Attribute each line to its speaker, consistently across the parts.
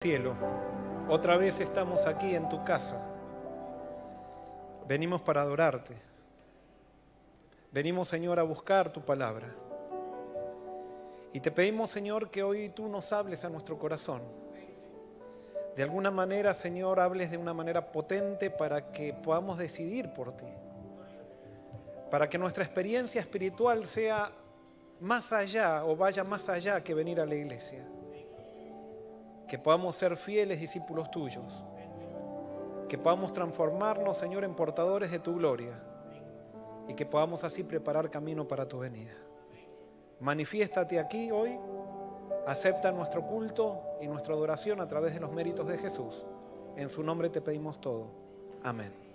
Speaker 1: Cielo, otra vez estamos aquí en tu casa. Venimos para adorarte. Venimos, Señor, a buscar tu palabra. Y te pedimos, Señor, que hoy tú nos hables a nuestro corazón. De alguna manera, Señor, hables de una manera potente para que podamos decidir por ti. Para que nuestra experiencia espiritual sea más allá o vaya más allá que venir a la iglesia. Que podamos ser fieles discípulos tuyos. Que podamos transformarnos, Señor, en portadores de tu gloria. Y que podamos así preparar camino para tu venida. Manifiéstate aquí hoy. Acepta nuestro culto y nuestra adoración a través de los méritos de Jesús. En su nombre te pedimos todo. Amén.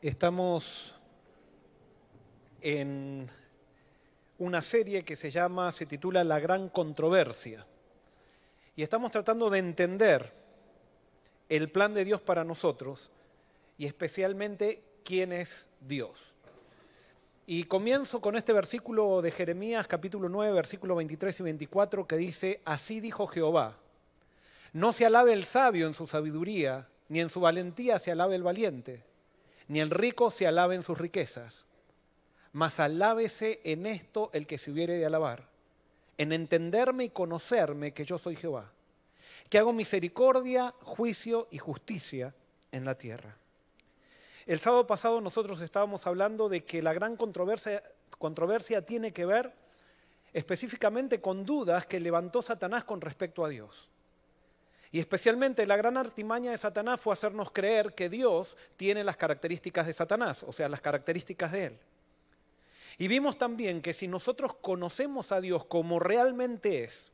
Speaker 1: Estamos en una serie que se titula La Gran Controversia. Y estamos tratando de entender el plan de Dios para nosotros y especialmente quién es Dios. Y comienzo con este versículo de Jeremías, capítulo 9, versículos 23 y 24, que dice: Así dijo Jehová, no se alabe el sabio en su sabiduría, ni en su valentía se alabe el valiente, ni el rico se alabe en sus riquezas, mas alábese en esto el que se hubiere de alabar, en entenderme y conocerme que yo soy Jehová, que hago misericordia, juicio y justicia en la tierra. El sábado pasado nosotros estábamos hablando de que la gran controversia tiene que ver específicamente con dudas que levantó Satanás con respecto a Dios. Y especialmente la gran artimaña de Satanás fue hacernos creer que Dios tiene las características de Satanás, o sea, las características de él. Y vimos también que si nosotros conocemos a Dios como realmente es,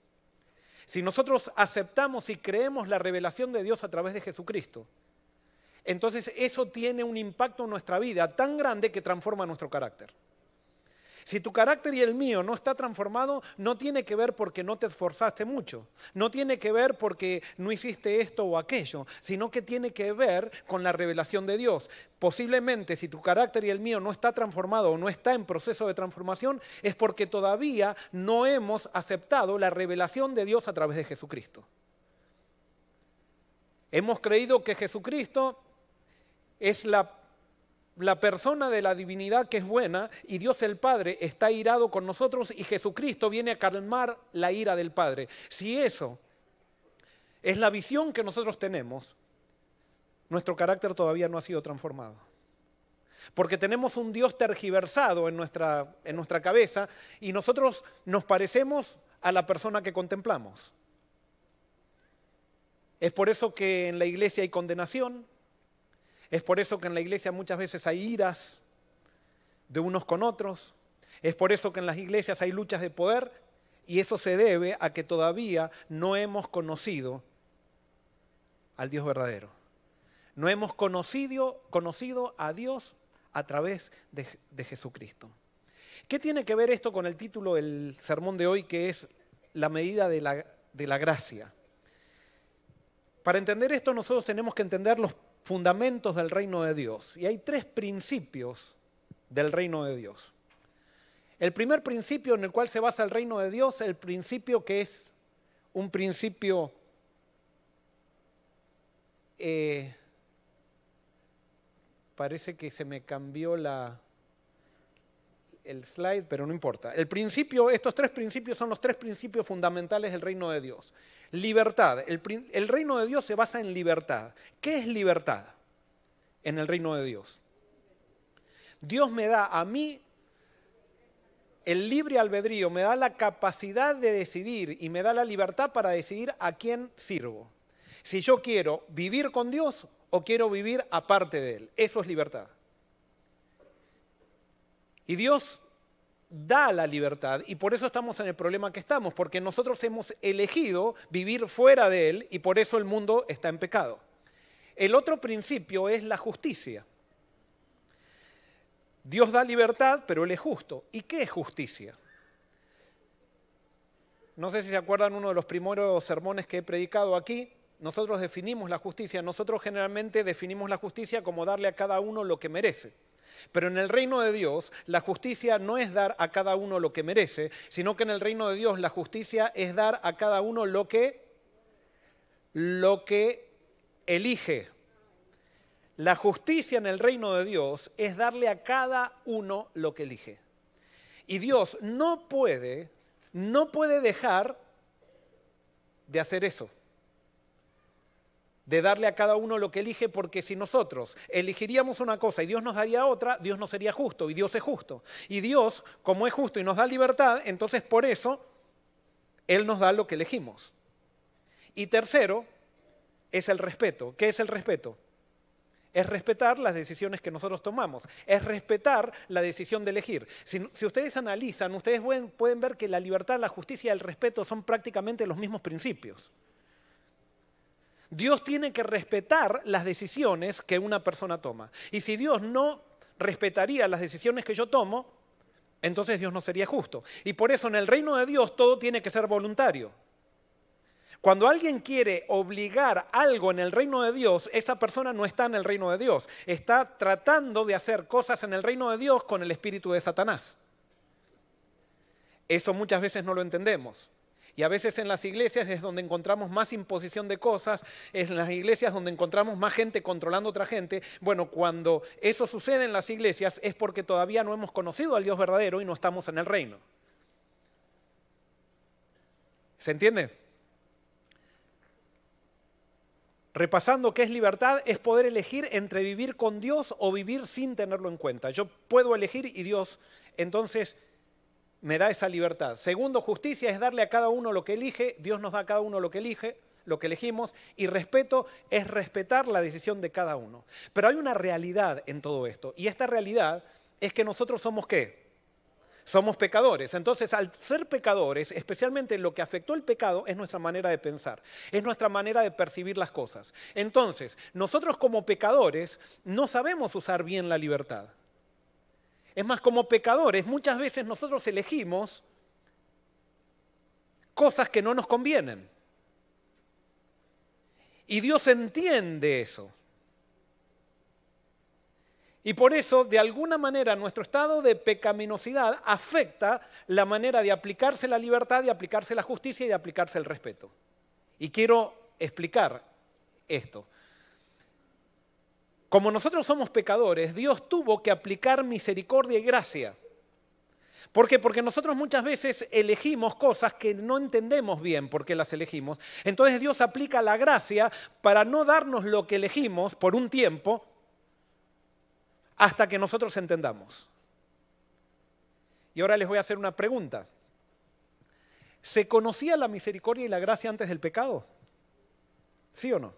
Speaker 1: si nosotros aceptamos y creemos la revelación de Dios a través de Jesucristo, entonces eso tiene un impacto en nuestra vida tan grande que transforma nuestro carácter. Si tu carácter y el mío no está transformado, no tiene que ver porque no te esforzaste mucho, no tiene que ver porque no hiciste esto o aquello, sino que tiene que ver con la revelación de Dios. Posiblemente si tu carácter y el mío no está transformado o no está en proceso de transformación, es porque todavía no hemos aceptado la revelación de Dios a través de Jesucristo. Hemos creído que Jesucristo es la persona de la divinidad que es buena y Dios el Padre está irado con nosotros y Jesucristo viene a calmar la ira del Padre. Si eso es la visión que nosotros tenemos, nuestro carácter todavía no ha sido transformado. Porque tenemos un Dios tergiversado en nuestra cabeza y nosotros nos parecemos a la persona que contemplamos. Es por eso que en la iglesia hay condenación. Es por eso que en la iglesia muchas veces hay iras de unos con otros. Es por eso que en las iglesias hay luchas de poder y eso se debe a que todavía no hemos conocido al Dios verdadero. No hemos conocido a Dios a través de Jesucristo. ¿Qué tiene que ver esto con el título del sermón de hoy, que es la medida de la gracia? Para entender esto nosotros tenemos que entender los fundamentos del reino de Dios. Y hay 3 principios del reino de Dios. El primer principio en el cual se basa el reino de Dios, el principio que es un principio parece que se me cambió el slide, pero no importa. Estos 3 principios son los 3 principios fundamentales del reino de Dios. Libertad. El reino de Dios se basa en libertad. ¿Qué es libertad en el reino de Dios? Dios me da a mí el libre albedrío, me da la capacidad de decidir y me da la libertad para decidir a quién sirvo. Si yo quiero vivir con Dios o quiero vivir aparte de Él. Eso es libertad. Y Dios da la libertad y por eso estamos en el problema que estamos, porque nosotros hemos elegido vivir fuera de Él y por eso el mundo está en pecado. El otro principio es la justicia. Dios da libertad, pero Él es justo. ¿Y qué es justicia? No sé si se acuerdan uno de los primeros sermones que he predicado aquí, nosotros definimos la justicia, nosotros generalmente definimos la justicia como darle a cada uno lo que merece. Pero en el reino de Dios, la justicia no es dar a cada uno lo que merece, sino que en el reino de Dios la justicia es dar a cada uno lo que elige. La justicia en el reino de Dios es darle a cada uno lo que elige. Y Dios no puede dejar de hacer eso, de darle a cada uno lo que elige, porque si nosotros elegiríamos una cosa y Dios nos daría otra, Dios no sería justo, y Dios es justo. Y Dios, como es justo y nos da libertad, entonces por eso Él nos da lo que elegimos. Y tercero, es el respeto. ¿Qué es el respeto? Es respetar las decisiones que nosotros tomamos, es respetar la decisión de elegir. Si ustedes analizan, ustedes pueden ver que la libertad, la justicia y el respeto son prácticamente los mismos principios. Dios tiene que respetar las decisiones que una persona toma. Y si Dios no respetaría las decisiones que yo tomo, entonces Dios no sería justo. Y por eso en el reino de Dios todo tiene que ser voluntario. Cuando alguien quiere obligar algo en el reino de Dios, esa persona no está en el reino de Dios. Está tratando de hacer cosas en el reino de Dios con el espíritu de Satanás. Eso muchas veces no lo entendemos. Y a veces en las iglesias es donde encontramos más imposición de cosas, es en las iglesias donde encontramos más gente controlando a otra gente. Bueno, cuando eso sucede en las iglesias es porque todavía no hemos conocido al Dios verdadero y no estamos en el reino. ¿Se entiende? Repasando, ¿qué es libertad? Es poder elegir entre vivir con Dios o vivir sin tenerlo en cuenta. Yo puedo elegir y Dios entonces me da esa libertad. Segundo, justicia es darle a cada uno lo que elige. Dios nos da a cada uno lo que elige, lo que elegimos. Y respeto es respetar la decisión de cada uno. Pero hay una realidad en todo esto. Y esta realidad es que nosotros somos ¿qué? Somos pecadores. Entonces, al ser pecadores, especialmente lo que afectó el pecado es nuestra manera de pensar, es nuestra manera de percibir las cosas. Entonces, nosotros como pecadores no sabemos usar bien la libertad. Es más, como pecadores, muchas veces nosotros elegimos cosas que no nos convienen. Y Dios entiende eso. Y por eso, de alguna manera, nuestro estado de pecaminosidad afecta la manera de aplicarse la libertad, de aplicarse la justicia y de aplicarse el respeto. Y quiero explicar esto. Como nosotros somos pecadores, Dios tuvo que aplicar misericordia y gracia. ¿Por qué? Porque nosotros muchas veces elegimos cosas que no entendemos bien por qué las elegimos. Entonces Dios aplica la gracia para no darnos lo que elegimos por un tiempo hasta que nosotros entendamos. Y ahora les voy a hacer una pregunta. ¿Se conocía la misericordia y la gracia antes del pecado? ¿Sí o no?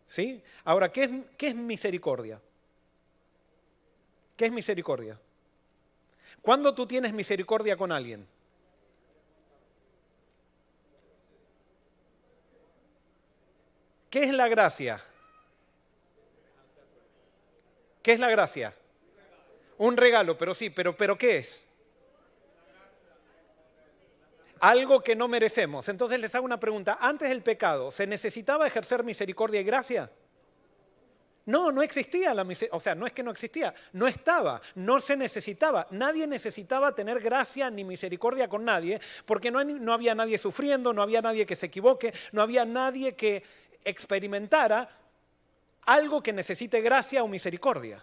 Speaker 1: ¿Sí? Ahora, ¿qué es misericordia? ¿Qué es misericordia? ¿Cuándo tú tienes misericordia con alguien? ¿Qué es la gracia? ¿Qué es la gracia? Un regalo, pero sí, pero ¿qué es? Algo que no merecemos. Entonces les hago una pregunta. Antes del pecado, ¿se necesitaba ejercer misericordia y gracia? No existía la misericordia. O sea, no es que no existía, no estaba, no se necesitaba. Nadie necesitaba tener gracia ni misericordia con nadie, porque no había nadie sufriendo, no había nadie que se equivoque, no había nadie que experimentara algo que necesite gracia o misericordia.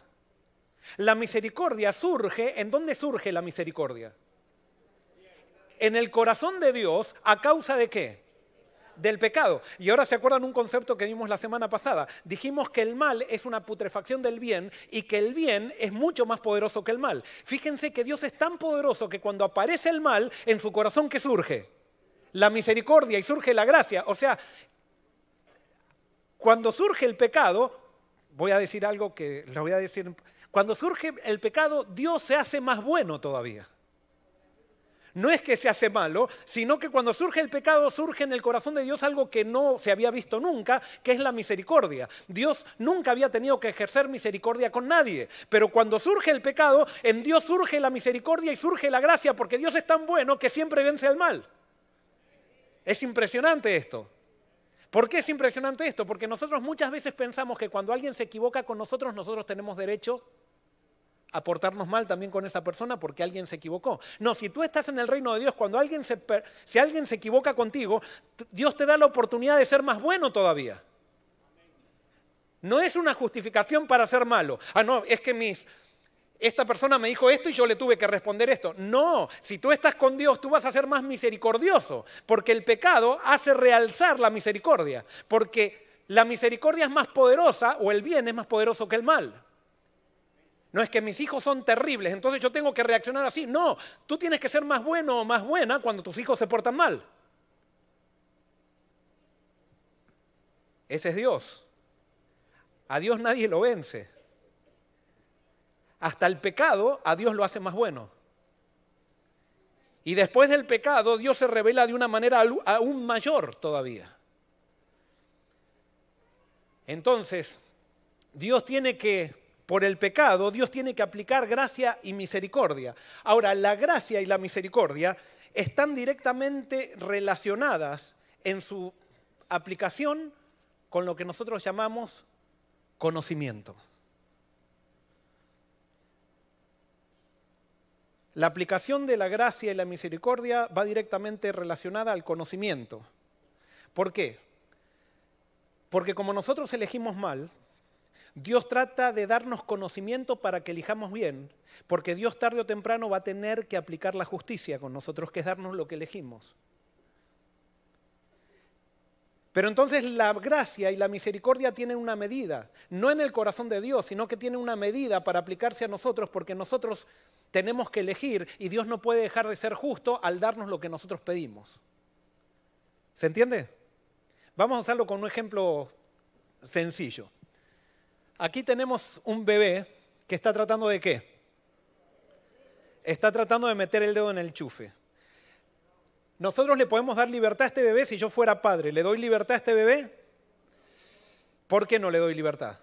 Speaker 1: La misericordia surge, ¿en dónde surge la misericordia? En el corazón de Dios, ¿a causa de qué? Del pecado. Y ahora se acuerdan un concepto que vimos la semana pasada. Dijimos que el mal es una putrefacción del bien y que el bien es mucho más poderoso que el mal. Fíjense que Dios es tan poderoso que cuando aparece el mal, en su corazón, ¿qué surge? La misericordia y surge la gracia. O sea, cuando surge el pecado, voy a decir algo que lo voy a decir. Cuando surge el pecado, Dios se hace más bueno todavía. No es que se hace malo, sino que cuando surge el pecado, surge en el corazón de Dios algo que no se había visto nunca, que es la misericordia. Dios nunca había tenido que ejercer misericordia con nadie, pero cuando surge el pecado, en Dios surge la misericordia y surge la gracia, porque Dios es tan bueno que siempre vence al mal. Es impresionante esto. ¿Por qué es impresionante esto? Porque nosotros muchas veces pensamos que cuando alguien se equivoca con nosotros, nosotros tenemos derecho a portarnos mal también con esa persona porque alguien se equivocó. No, si tú estás en el reino de Dios, si alguien se equivoca contigo, Dios te da la oportunidad de ser más bueno todavía. No es una justificación para ser malo. Ah, no, es que esta persona me dijo esto y yo le tuve que responder esto. No, si tú estás con Dios, tú vas a ser más misericordioso, porque el pecado hace realzar la misericordia, porque la misericordia es más poderosa o el bien es más poderoso que el mal. No es que mis hijos son terribles, entonces yo tengo que reaccionar así. No, tú tienes que ser más bueno o más buena cuando tus hijos se portan mal. Ese es Dios. A Dios nadie lo vence. Hasta el pecado a Dios lo hace más bueno. Y después del pecado Dios se revela de una manera aún mayor todavía. Entonces, por el pecado, Dios tiene que aplicar gracia y misericordia. Ahora, la gracia y la misericordia están directamente relacionadas en su aplicación con lo que nosotros llamamos conocimiento. La aplicación de la gracia y la misericordia va directamente relacionada al conocimiento. ¿Por qué? Porque como nosotros elegimos mal, Dios trata de darnos conocimiento para que elijamos bien, porque Dios tarde o temprano va a tener que aplicar la justicia con nosotros, que es darnos lo que elegimos. Pero entonces la gracia y la misericordia tienen una medida, no en el corazón de Dios, sino que tiene una medida para aplicarse a nosotros, porque nosotros tenemos que elegir y Dios no puede dejar de ser justo al darnos lo que nosotros pedimos. ¿Se entiende? Vamos a usarlo con un ejemplo sencillo. Aquí tenemos un bebé que está tratando de ¿qué? Está tratando de meter el dedo en el enchufe. Nosotros le podemos dar libertad a este bebé. Si yo fuera padre, ¿le doy libertad a este bebé? ¿Por qué no le doy libertad?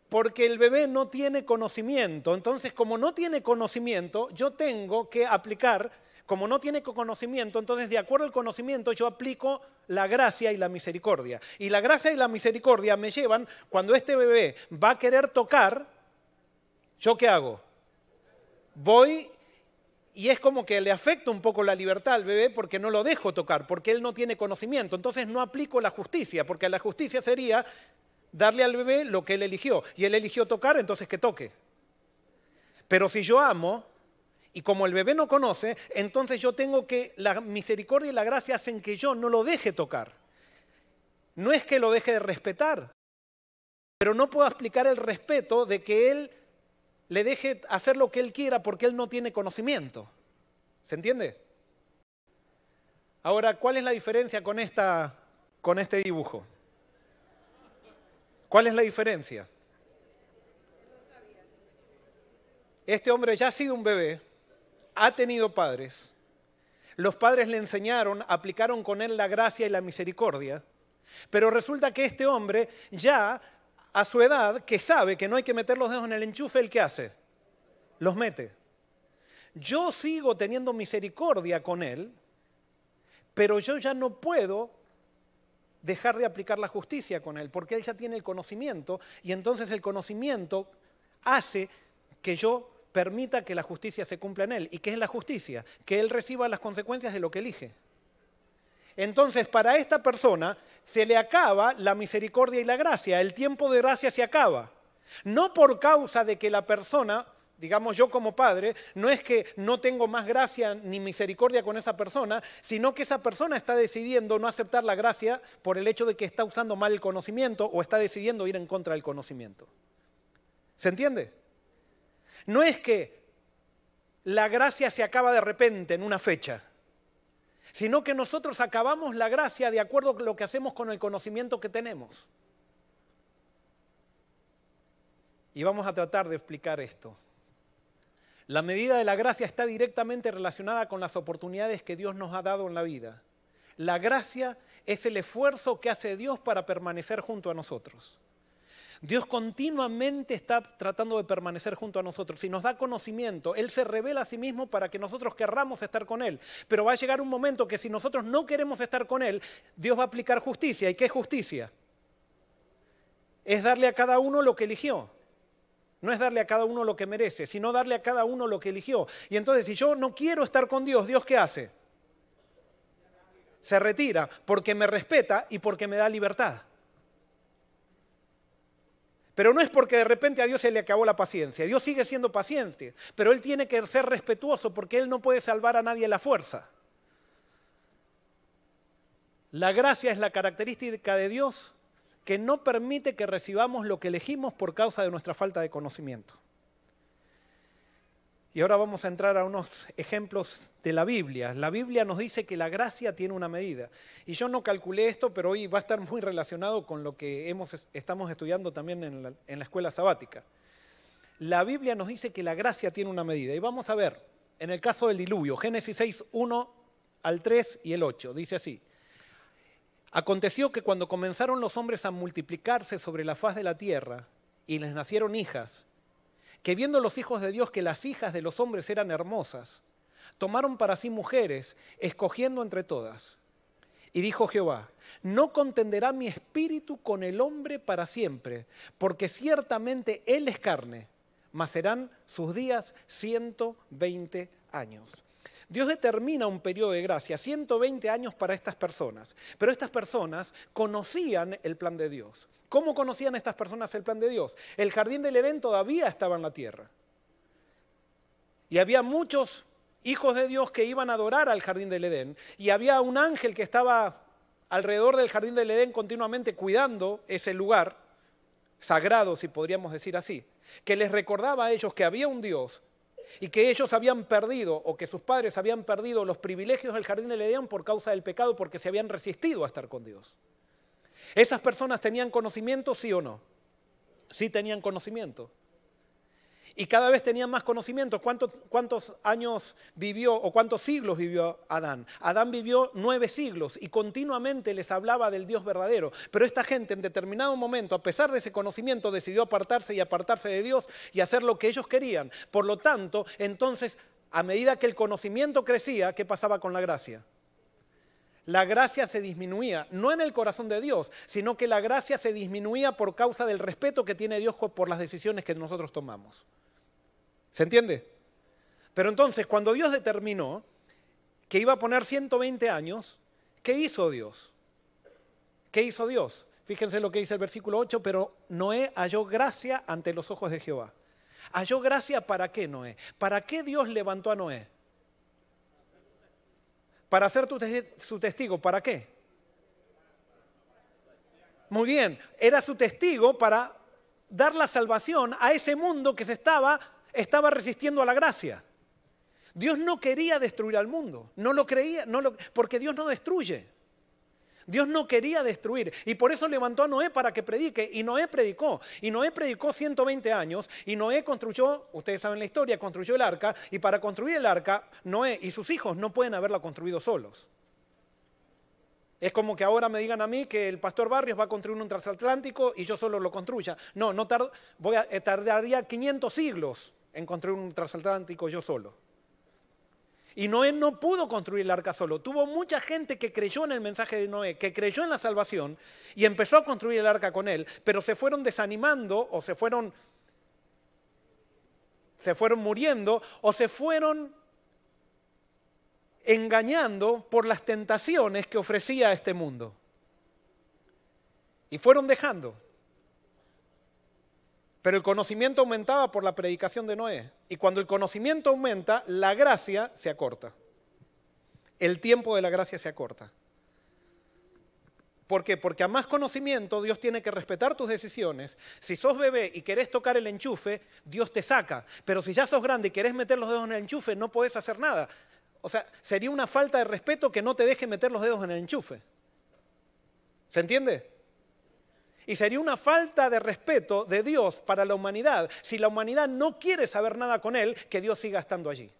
Speaker 1: Porque el bebé no tiene conocimiento. Entonces, como no tiene conocimiento, yo tengo que aplicar, como no tiene conocimiento, entonces de acuerdo al conocimiento yo aplico la gracia y la misericordia. Y la gracia y la misericordia me llevan, cuando este bebé va a querer tocar, ¿yo qué hago? Voy y es como que le afecta un poco la libertad al bebé porque no lo dejo tocar, porque él no tiene conocimiento. Entonces no aplico la justicia, porque la justicia sería darle al bebé lo que él eligió. Y él eligió tocar, entonces que toque. Pero si yo amo, y como el bebé no conoce, entonces yo tengo que, la misericordia y la gracia hacen que yo no lo deje tocar. No es que lo deje de respetar, pero no puedo explicar el respeto de que él le deje hacer lo que él quiera porque él no tiene conocimiento. ¿Se entiende? Ahora, ¿cuál es la diferencia con este dibujo? ¿Cuál es la diferencia? Este hombre ya ha sido un bebé, ha tenido padres, los padres le enseñaron, aplicaron con él la gracia y la misericordia, pero resulta que este hombre ya a su edad, que sabe que no hay que meter los dedos en el enchufe, ¿el qué hace? Los mete. Yo sigo teniendo misericordia con él, pero yo ya no puedo dejar de aplicar la justicia con él, porque él ya tiene el conocimiento, y entonces el conocimiento hace que yo permita que la justicia se cumpla en él. ¿Y qué es la justicia? Que él reciba las consecuencias de lo que elige. Entonces, para esta persona se le acaba la misericordia y la gracia, el tiempo de gracia se acaba. No por causa de que la persona, digamos yo como padre, no es que no tengo más gracia ni misericordia con esa persona, sino que esa persona está decidiendo no aceptar la gracia por el hecho de que está usando mal el conocimiento o está decidiendo ir en contra del conocimiento. ¿Se entiende? No es que la gracia se acaba de repente en una fecha, sino que nosotros acabamos la gracia de acuerdo con lo que hacemos con el conocimiento que tenemos. Y vamos a tratar de explicar esto. La medida de la gracia está directamente relacionada con las oportunidades que Dios nos ha dado en la vida. La gracia es el esfuerzo que hace Dios para permanecer junto a nosotros. Dios continuamente está tratando de permanecer junto a nosotros y nos da conocimiento. Él se revela a sí mismo para que nosotros querramos estar con Él. Pero va a llegar un momento que si nosotros no queremos estar con Él, Dios va a aplicar justicia. ¿Y qué es justicia? Es darle a cada uno lo que eligió. No es darle a cada uno lo que merece, sino darle a cada uno lo que eligió. Y entonces, si yo no quiero estar con Dios, ¿Dios qué hace? Se retira porque me respeta y porque me da libertad. Pero no es porque de repente a Dios se le acabó la paciencia. Dios sigue siendo paciente, pero Él tiene que ser respetuoso porque Él no puede salvar a nadie a la fuerza. La gracia es la característica de Dios que no permite que recibamos lo que elegimos por causa de nuestra falta de conocimiento. Y ahora vamos a entrar a unos ejemplos de la Biblia. La Biblia nos dice que la gracia tiene una medida. Y yo no calculé esto, pero hoy va a estar muy relacionado con lo que estamos estudiando también en la escuela sabática. La Biblia nos dice que la gracia tiene una medida. Y vamos a ver, en el caso del diluvio, Génesis 6, 1 al 3 y el 8, dice así. Aconteció que cuando comenzaron los hombres a multiplicarse sobre la faz de la tierra y les nacieron hijas, que viendo los hijos de Dios que las hijas de los hombres eran hermosas, tomaron para sí mujeres, escogiendo entre todas. Y dijo Jehová, no contenderá mi espíritu con el hombre para siempre, porque ciertamente él es carne, mas serán sus días 120 años. Dios determina un periodo de gracia, 120 años para estas personas, pero estas personas conocían el plan de Dios. ¿Cómo conocían estas personas el plan de Dios? El jardín del Edén todavía estaba en la tierra. Y había muchos hijos de Dios que iban a adorar al jardín del Edén. Y había un ángel que estaba alrededor del jardín del Edén continuamente cuidando ese lugar sagrado, si podríamos decir así, que les recordaba a ellos que había un Dios y que ellos habían perdido o que sus padres habían perdido los privilegios del jardín del Edén por causa del pecado porque se habían resistido a estar con Dios. ¿Esas personas tenían conocimiento, sí o no? Sí tenían conocimiento. Y cada vez tenían más conocimiento. ¿Cuántos años vivió o cuántos siglos vivió Adán? Adán vivió 9 siglos y continuamente les hablaba del Dios verdadero. Pero esta gente en determinado momento, a pesar de ese conocimiento, decidió apartarse de Dios y hacer lo que ellos querían. Por lo tanto, entonces, a medida que el conocimiento crecía, ¿qué pasaba con la gracia? La gracia se disminuía, no en el corazón de Dios, sino que la gracia se disminuía por causa del respeto que tiene Dios por las decisiones que nosotros tomamos. ¿Se entiende? Pero entonces, cuando Dios determinó que iba a poner 120 años, ¿qué hizo Dios? ¿Qué hizo Dios? Fíjense lo que dice el versículo 8, pero Noé halló gracia ante los ojos de Jehová. ¿Halló gracia para qué, Noé? ¿Para qué Dios levantó a Noé? Para ser su testigo, ¿para qué? Muy bien, era su testigo para dar la salvación a ese mundo que estaba resistiendo a la gracia. Dios no quería destruir al mundo, no lo creía, porque Dios no destruye. Dios no quería destruir y por eso levantó a Noé para que predique y Noé predicó 120 años y Noé construyó, ustedes saben la historia, construyó el arca y para construir el arca Noé y sus hijos no pueden haberla construido solos. Es como que ahora me digan a mí que el pastor Barrios va a construir un transatlántico y yo solo lo construya. No tardaría 500 siglos en construir un transatlántico yo solo. Y Noé no pudo construir el arca solo. Tuvo mucha gente que creyó en el mensaje de Noé, que creyó en la salvación y empezó a construir el arca con él, pero se fueron desanimando o se fueron muriendo o se fueron engañando por las tentaciones que ofrecía este mundo. Y fueron dejando. Pero el conocimiento aumentaba por la predicación de Noé. Y cuando el conocimiento aumenta, la gracia se acorta. El tiempo de la gracia se acorta. ¿Por qué? Porque a más conocimiento Dios tiene que respetar tus decisiones. Si sos bebé y querés tocar el enchufe, Dios te saca. Pero si ya sos grande y querés meter los dedos en el enchufe, no podés hacer nada. O sea, sería una falta de respeto que no te deje meter los dedos en el enchufe. ¿Se entiende? Y sería una falta de respeto de Dios para la humanidad si la humanidad no quiere saber nada con Él, que Dios siga estando allí.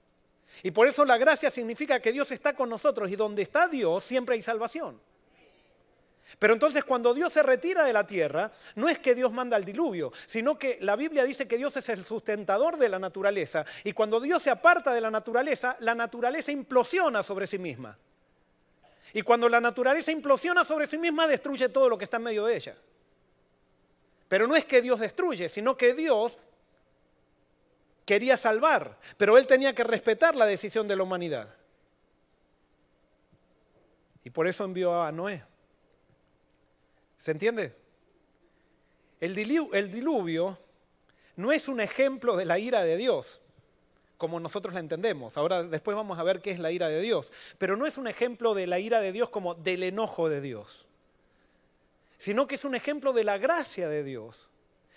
Speaker 1: Y por eso la gracia significa que Dios está con nosotros y donde está Dios siempre hay salvación. Pero entonces cuando Dios se retira de la tierra, no es que Dios manda el diluvio, sino que la Biblia dice que Dios es el sustentador de la naturaleza. Y cuando Dios se aparta de la naturaleza implosiona sobre sí misma. Y cuando la naturaleza implosiona sobre sí misma, destruye todo lo que está en medio de ella. Pero no es que Dios destruye, sino que Dios quería salvar, pero Él tenía que respetar la decisión de la humanidad. Y por eso envió a Noé. ¿Se entiende? El diluvio no es un ejemplo de la ira de Dios, como nosotros la entendemos. Ahora después vamos a ver qué es la ira de Dios. Pero no es un ejemplo de la ira de Dios como del enojo de Dios, sino que es un ejemplo de la gracia de Dios.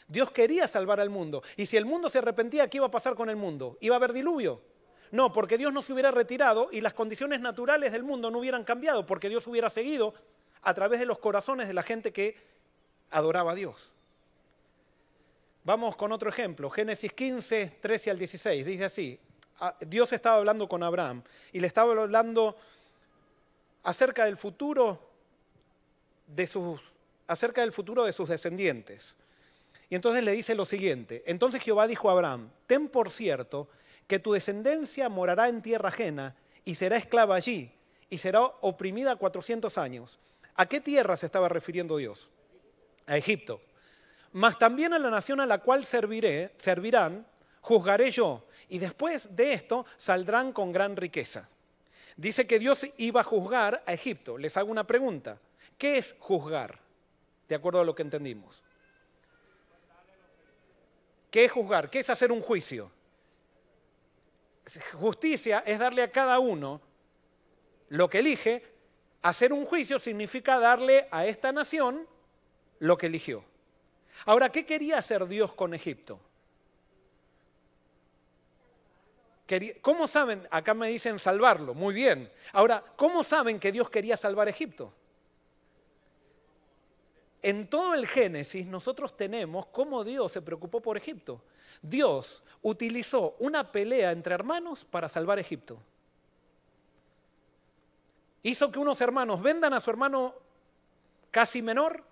Speaker 1: Dios quería salvar al mundo. Y si el mundo se arrepentía, ¿qué iba a pasar con el mundo? ¿Iba a haber diluvio? No, porque Dios no se hubiera retirado y las condiciones naturales del mundo no hubieran cambiado, porque Dios hubiera seguido a través de los corazones de la gente que adoraba a Dios. Vamos con otro ejemplo. Génesis 15, 13 al 16. Dice así. Dios estaba hablando con Abraham y le estaba hablando acerca del futuro de sus descendientes. Y entonces le dice lo siguiente. Entonces Jehová dijo a Abraham, ten por cierto que tu descendencia morará en tierra ajena y será esclava allí y será oprimida 400 años. ¿A qué tierra se estaba refiriendo Dios? A Egipto. Mas también a la nación a la cual servirán, juzgaré yo, y después de esto saldrán con gran riqueza. Dice que Dios iba a juzgar a Egipto. Les hago una pregunta. ¿Qué es juzgar? De acuerdo a lo que entendimos. ¿Qué es juzgar? ¿Qué es hacer un juicio? Justicia es darle a cada uno lo que elige. Hacer un juicio significa darle a esta nación lo que eligió. Ahora, ¿qué quería hacer Dios con Egipto? ¿Cómo saben? Acá me dicen salvarlo, muy bien. Ahora, ¿cómo saben que Dios quería salvar Egipto? En todo el Génesis nosotros tenemos cómo Dios se preocupó por Egipto. Dios utilizó una pelea entre hermanos para salvar Egipto. Hizo que unos hermanos vendan a su hermano casi menor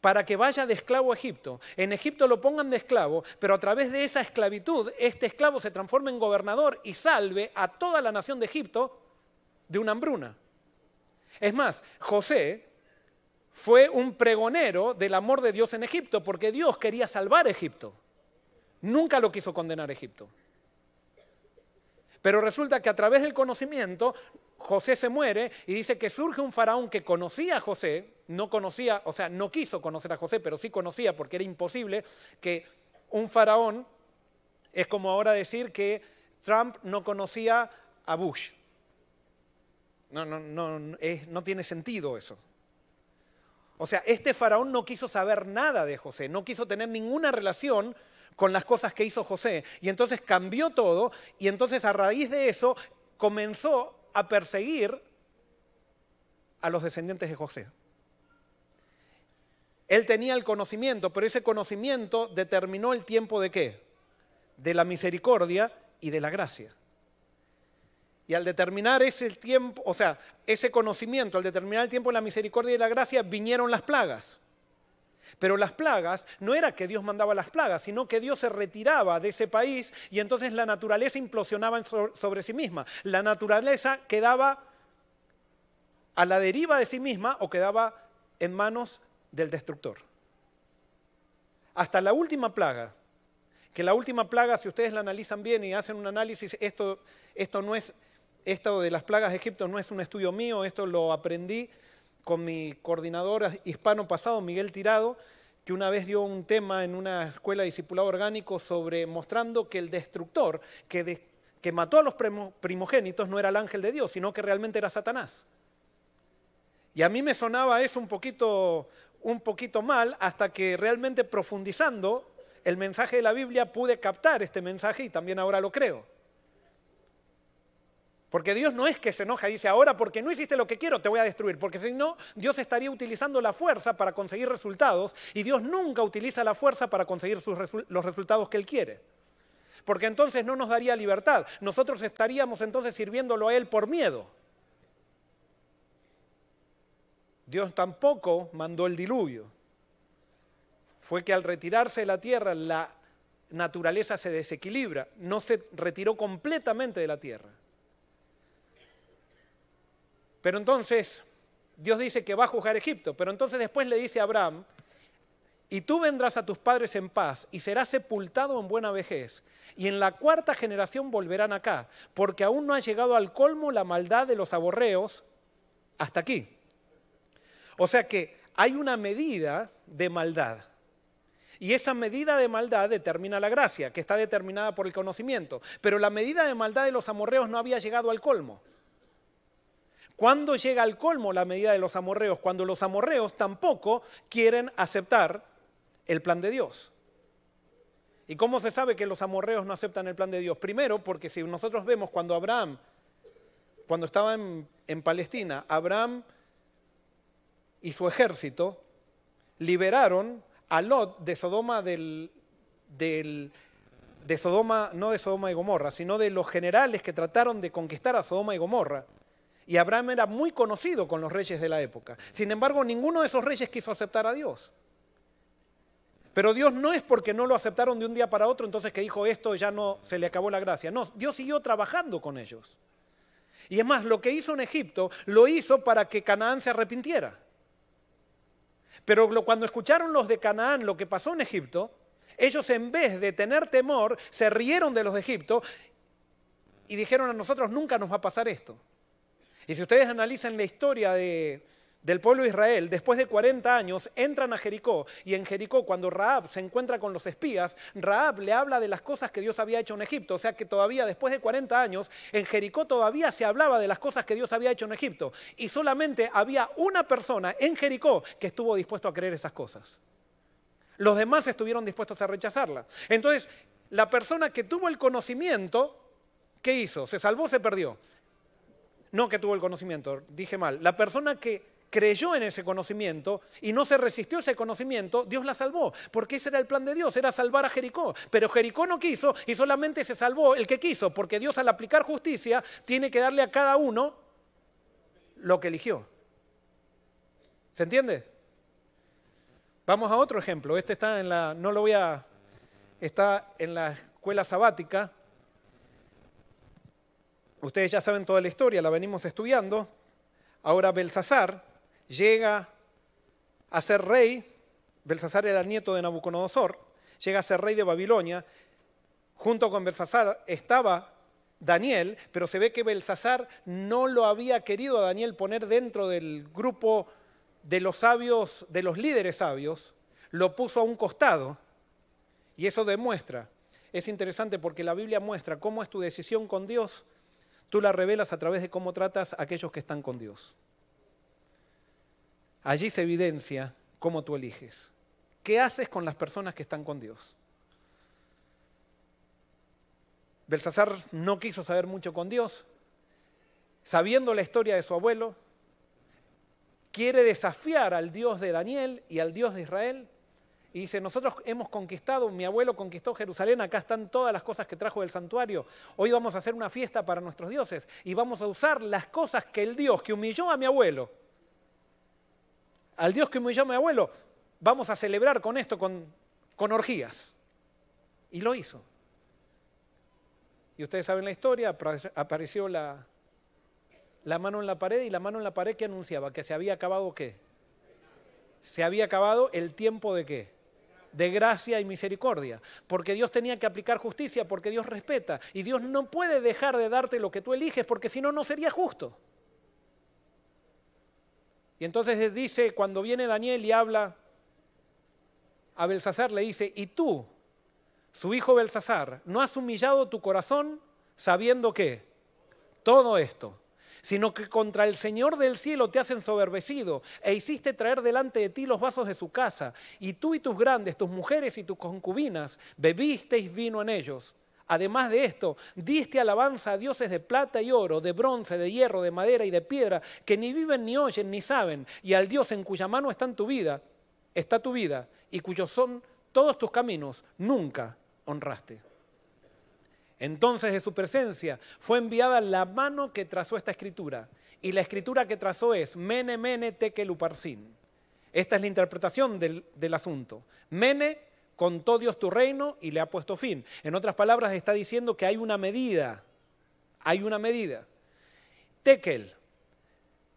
Speaker 1: para que vaya de esclavo a Egipto. En Egipto lo pongan de esclavo, pero a través de esa esclavitud, este esclavo se transforma en gobernador y salve a toda la nación de Egipto de una hambruna. Es más, José fue un pregonero del amor de Dios en Egipto, porque Dios quería salvar a Egipto. Nunca lo quiso condenar a Egipto. Pero resulta que a través del conocimiento, José se muere y dice que surge un faraón que conocía a José, no conocía, o sea, no quiso conocer a José, pero sí conocía porque era imposible que un faraón, es como ahora decir que Trump no conocía a Bush. No tiene sentido eso. O sea, este faraón no quiso saber nada de José, no quiso tener ninguna relación con las cosas que hizo José. Y entonces cambió todo y entonces a raíz de eso comenzó a perseguir a los descendientes de José. Él tenía el conocimiento, pero ese conocimiento determinó el tiempo de ¿qué? De la misericordia y de la gracia. Y al determinar ese tiempo, o sea, ese conocimiento, al determinar el tiempo de la misericordia y la gracia, vinieron las plagas. Pero las plagas no era que Dios mandaba las plagas, sino que Dios se retiraba de ese país y entonces la naturaleza implosionaba sobre sí misma. La naturaleza quedaba a la deriva de sí misma o quedaba en manos del destructor. Hasta la última plaga, que la última plaga, si ustedes la analizan bien y hacen un análisis, esto de las plagas de Egipto no es un estudio mío, esto lo aprendí con mi coordinador hispano pasado, Miguel Tirado, que una vez dio un tema en una escuela de discipulado orgánico sobre mostrando que el destructor que mató a los primogénitos no era el ángel de Dios, sino que realmente era Satanás. Y a mí me sonaba eso un poquito mal, hasta que realmente profundizando el mensaje de la Biblia pude captar este mensaje y también ahora lo creo. Porque Dios no es que se enoja y dice, ahora porque no hiciste lo que quiero te voy a destruir, porque si no, Dios estaría utilizando la fuerza para conseguir resultados y Dios nunca utiliza la fuerza para conseguir los resultados que Él quiere. Porque entonces no nos daría libertad, nosotros estaríamos entonces sirviéndolo a Él por miedo. Dios tampoco mandó el diluvio. Fue que al retirarse de la tierra, la naturaleza se desequilibra, no se retiró completamente de la tierra. Pero entonces, Dios dice que va a juzgar Egipto, pero entonces después le dice a Abraham, y tú vendrás a tus padres en paz y serás sepultado en buena vejez, y en la cuarta generación volverán acá, porque aún no ha llegado al colmo la maldad de los amorreos hasta aquí. O sea que hay una medida de maldad. Y esa medida de maldad determina la gracia, que está determinada por el conocimiento. Pero la medida de maldad de los amorreos no había llegado al colmo. ¿Cuándo llega al colmo la medida de los amorreos? Cuando los amorreos tampoco quieren aceptar el plan de Dios. ¿Y cómo se sabe que los amorreos no aceptan el plan de Dios? Primero, porque si nosotros vemos cuando estaba en Palestina, Abraham y su ejército liberaron a Lot de Sodoma, de Sodoma, no de Sodoma y Gomorra, sino de los generales que trataron de conquistar a Sodoma y Gomorra. Y Abraham era muy conocido con los reyes de la época. Sin embargo, ninguno de esos reyes quiso aceptar a Dios. Pero Dios no es porque no lo aceptaron de un día para otro, entonces que dijo esto ya no se le acabó la gracia. No, Dios siguió trabajando con ellos. Y es más, lo que hizo en Egipto, lo hizo para que Canaán se arrepintiera. Pero cuando escucharon los de Canaán lo que pasó en Egipto, ellos en vez de tener temor, se rieron de los de Egipto y dijeron a nosotros nunca nos va a pasar esto. Y si ustedes analizan la historia del pueblo de Israel, después de 40 años entran a Jericó, y en Jericó cuando Rahab se encuentra con los espías, Rahab le habla de las cosas que Dios había hecho en Egipto. O sea que todavía después de 40 años en Jericó todavía se hablaba de las cosas que Dios había hecho en Egipto, y solamente había una persona en Jericó que estuvo dispuesto a creer esas cosas. Los demás estuvieron dispuestos a rechazarla. Entonces la persona que tuvo el conocimiento, ¿qué hizo? ¿Se salvó o se perdió? No que tuvo el conocimiento, dije mal. La persona que creyó en ese conocimiento y no se resistió a ese conocimiento, Dios la salvó, porque ese era el plan de Dios, era salvar a Jericó. Pero Jericó no quiso y solamente se salvó el que quiso, porque Dios al aplicar justicia tiene que darle a cada uno lo que eligió. ¿Se entiende? Vamos a otro ejemplo. Este está está en la escuela sabática. Ustedes ya saben toda la historia, la venimos estudiando. Ahora Belsasar llega a ser rey. Belsasar era el nieto de Nabucodonosor, llega a ser rey de Babilonia. Junto con Belsasar estaba Daniel, pero se ve que Belsasar no lo había querido a Daniel poner dentro del grupo de los sabios, de los líderes sabios, lo puso a un costado. Y eso demuestra, es interesante porque la Biblia muestra cómo es tu decisión con Dios. Tú la revelas a través de cómo tratas a aquellos que están con Dios. Allí se evidencia cómo tú eliges. ¿Qué haces con las personas que están con Dios? Belsasar no quiso saber mucho con Dios. Sabiendo la historia de su abuelo, quiere desafiar al Dios de Daniel y al Dios de Israel. Y dice, nosotros hemos conquistado, mi abuelo conquistó Jerusalén, acá están todas las cosas que trajo del santuario. Hoy vamos a hacer una fiesta para nuestros dioses y vamos a usar las cosas que el Dios que humilló a mi abuelo, al Dios que humilló a mi abuelo, vamos a celebrar con esto, con orgías. Y lo hizo. Y ustedes saben la historia, apareció la mano en la pared, y la mano en la pared que anunciaba que se había acabado ¿qué? Se había acabado el tiempo de ¿qué? De gracia y misericordia, porque Dios tenía que aplicar justicia, porque Dios respeta, y Dios no puede dejar de darte lo que tú eliges, porque si no, no sería justo. Y entonces dice, cuando viene Daniel y habla a Belsasar, le dice, y tú, su hijo Belsasar, ¿no has humillado tu corazón sabiendo qué? Todo esto, sino que contra el Señor del cielo te has ensoberbecido e hiciste traer delante de ti los vasos de su casa, y tú y tus grandes, tus mujeres y tus concubinas, bebisteis vino en ellos. Además de esto, diste alabanza a dioses de plata y oro, de bronce, de hierro, de madera y de piedra, que ni viven, ni oyen, ni saben, y al Dios en cuya mano está tu vida, y cuyos son todos tus caminos, nunca honraste. Entonces de su presencia fue enviada la mano que trazó esta escritura, Y la escritura que trazó es Mene, Mene, Tekel, Uparsin. Esta es la interpretación del asunto. Mene, contó Dios tu reino y le ha puesto fin. En otras palabras, está diciendo que hay una medida. Hay una medida. Tekel,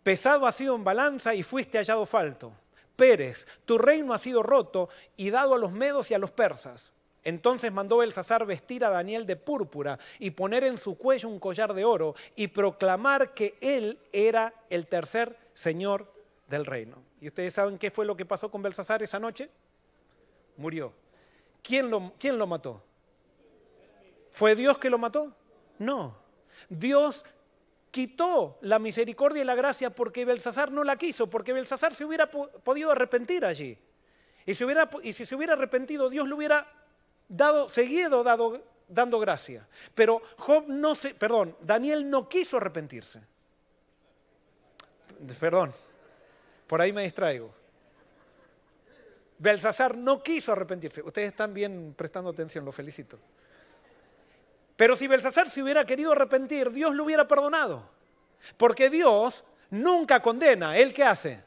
Speaker 1: pesado has sido en balanza y fuiste hallado falto. Pérez, tu reino ha sido roto y dado a los medos y a los persas. Entonces mandó Belsasar vestir a Daniel de púrpura y poner en su cuello un collar de oro y proclamar que él era el tercer señor del reino. ¿Y ustedes saben qué fue lo que pasó con Belsasar esa noche? Murió. ¿Quién lo mató? ¿Fue Dios que lo mató? No. Dios quitó la misericordia y la gracia porque Belsasar no la quiso, porque Belsasar se hubiera podido arrepentir allí. Y si se hubiera arrepentido, Dios le hubiera seguido dando gracia. Pero Daniel no quiso arrepentirse. Perdón, por ahí me distraigo. Belsasar no quiso arrepentirse. Ustedes están bien prestando atención, los felicito. Pero si Belsasar se hubiera querido arrepentir, Dios lo hubiera perdonado. Porque Dios nunca condena. ¿Él qué hace?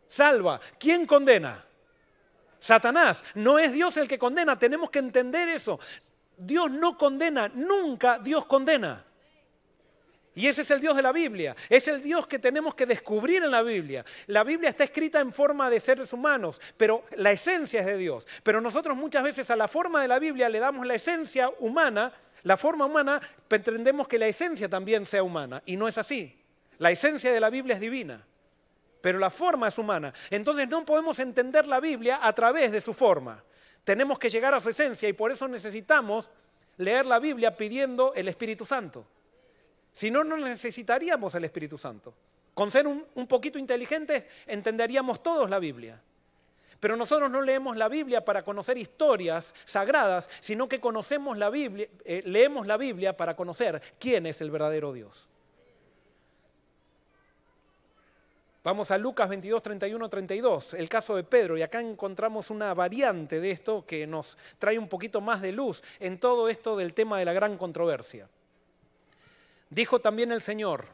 Speaker 1: Salva. ¿Quién condena? Satanás. No es Dios el que condena. Tenemos que entender eso. Dios no condena. Nunca Dios condena. Y ese es el Dios de la Biblia. Es el Dios que tenemos que descubrir en la Biblia. La Biblia está escrita en forma de seres humanos, pero la esencia es de Dios. Pero nosotros muchas veces a la forma de la Biblia le damos la esencia humana, la forma humana, pretendemos que la esencia también sea humana. Y no es así. La esencia de la Biblia es divina, pero la forma es humana. Entonces no podemos entender la Biblia a través de su forma. Tenemos que llegar a su esencia y por eso necesitamos leer la Biblia pidiendo el Espíritu Santo. Si no, no necesitaríamos el Espíritu Santo. Con ser un poquito inteligentes, entenderíamos todos la Biblia. Pero nosotros no leemos la Biblia para conocer historias sagradas, sino que conocemos la Biblia, leemos la Biblia para conocer quién es el verdadero Dios. Vamos a Lucas 22, 31, 32, el caso de Pedro, y acá encontramos una variante de esto que nos trae un poquito más de luz en todo esto del tema de la gran controversia. Dijo también el Señor: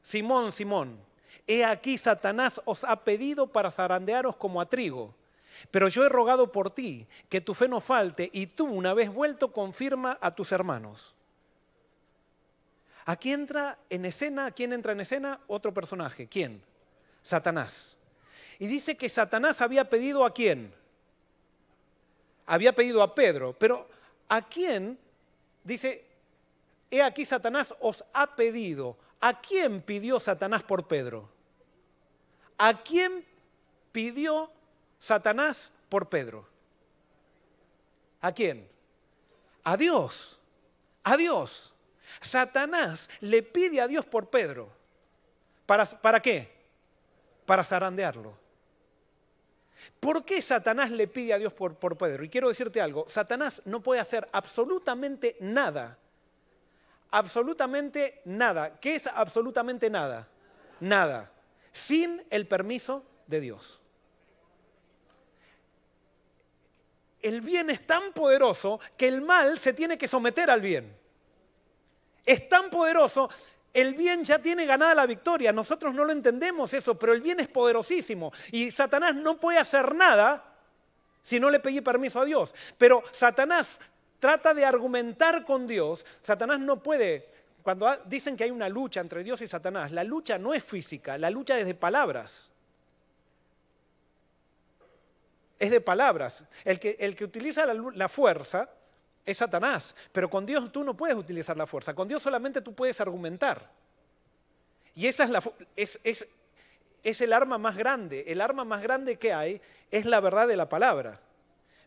Speaker 1: Simón, Simón, he aquí Satanás os ha pedido para zarandearos como a trigo, pero yo he rogado por ti que tu fe no falte y tú, una vez vuelto, confirma a tus hermanos. Aquí entra en escena, ¿quién entra en escena? Otro personaje. ¿Quién? Satanás. Y dice que Satanás había pedido ¿a quién? Había pedido a Pedro, pero ¿a quién? Dice, he aquí Satanás os ha pedido. ¿A quién pidió Satanás por Pedro? ¿A quién pidió Satanás por Pedro? ¿A quién? A Dios. A Dios. Satanás le pide a Dios por Pedro. ¿Para qué? Para zarandearlo. ¿Por qué Satanás le pide a Dios por Pedro? Y quiero decirte algo, Satanás no puede hacer absolutamente nada. Absolutamente nada. ¿Qué es absolutamente nada? Nada. Sin el permiso de Dios. El bien es tan poderoso que el mal se tiene que someter al bien. Es tan poderoso, el bien ya tiene ganada la victoria. Nosotros no lo entendemos eso, pero el bien es poderosísimo. Y Satanás no puede hacer nada si no le pedí permiso a Dios. Pero Satanás trata de argumentar con Dios. Satanás no puede. Cuando dicen que hay una lucha entre Dios y Satanás, la lucha no es física, la lucha es de palabras. Es de palabras. El que utiliza la fuerza es Satanás, pero con Dios tú no puedes utilizar la fuerza. Con Dios solamente tú puedes argumentar. Y esa es el arma más grande. El arma más grande que hay es la verdad de la palabra.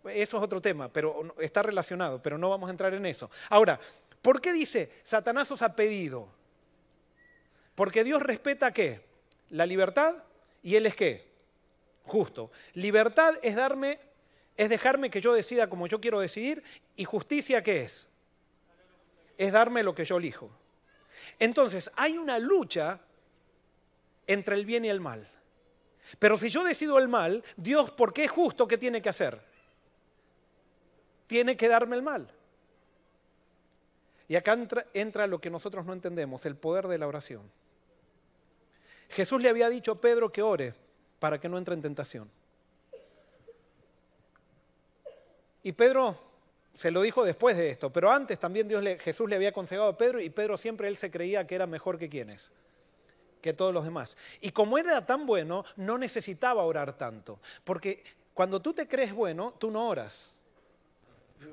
Speaker 1: Eso es otro tema, pero está relacionado, pero no vamos a entrar en eso. Ahora, ¿por qué dice Satanás os ha pedido? Porque Dios respeta ¿qué? La libertad y Él es ¿qué? Justo. Libertad es dejarme que yo decida como yo quiero decidir, y justicia ¿qué es? Es darme lo que yo elijo. Entonces, hay una lucha entre el bien y el mal. Pero si yo decido el mal, Dios, porque es justo, ¿qué tiene que hacer? Tiene que darme el mal. Y acá entra lo que nosotros no entendemos, el poder de la oración. Jesús le había dicho a Pedro que ore para que no entre en tentación. Y Pedro se lo dijo después de esto, pero antes también Jesús le había aconsejado a Pedro, y Pedro siempre él se creía que era mejor que quienes, que todos los demás. Y como él era tan bueno, no necesitaba orar tanto, porque cuando tú te crees bueno, tú no oras.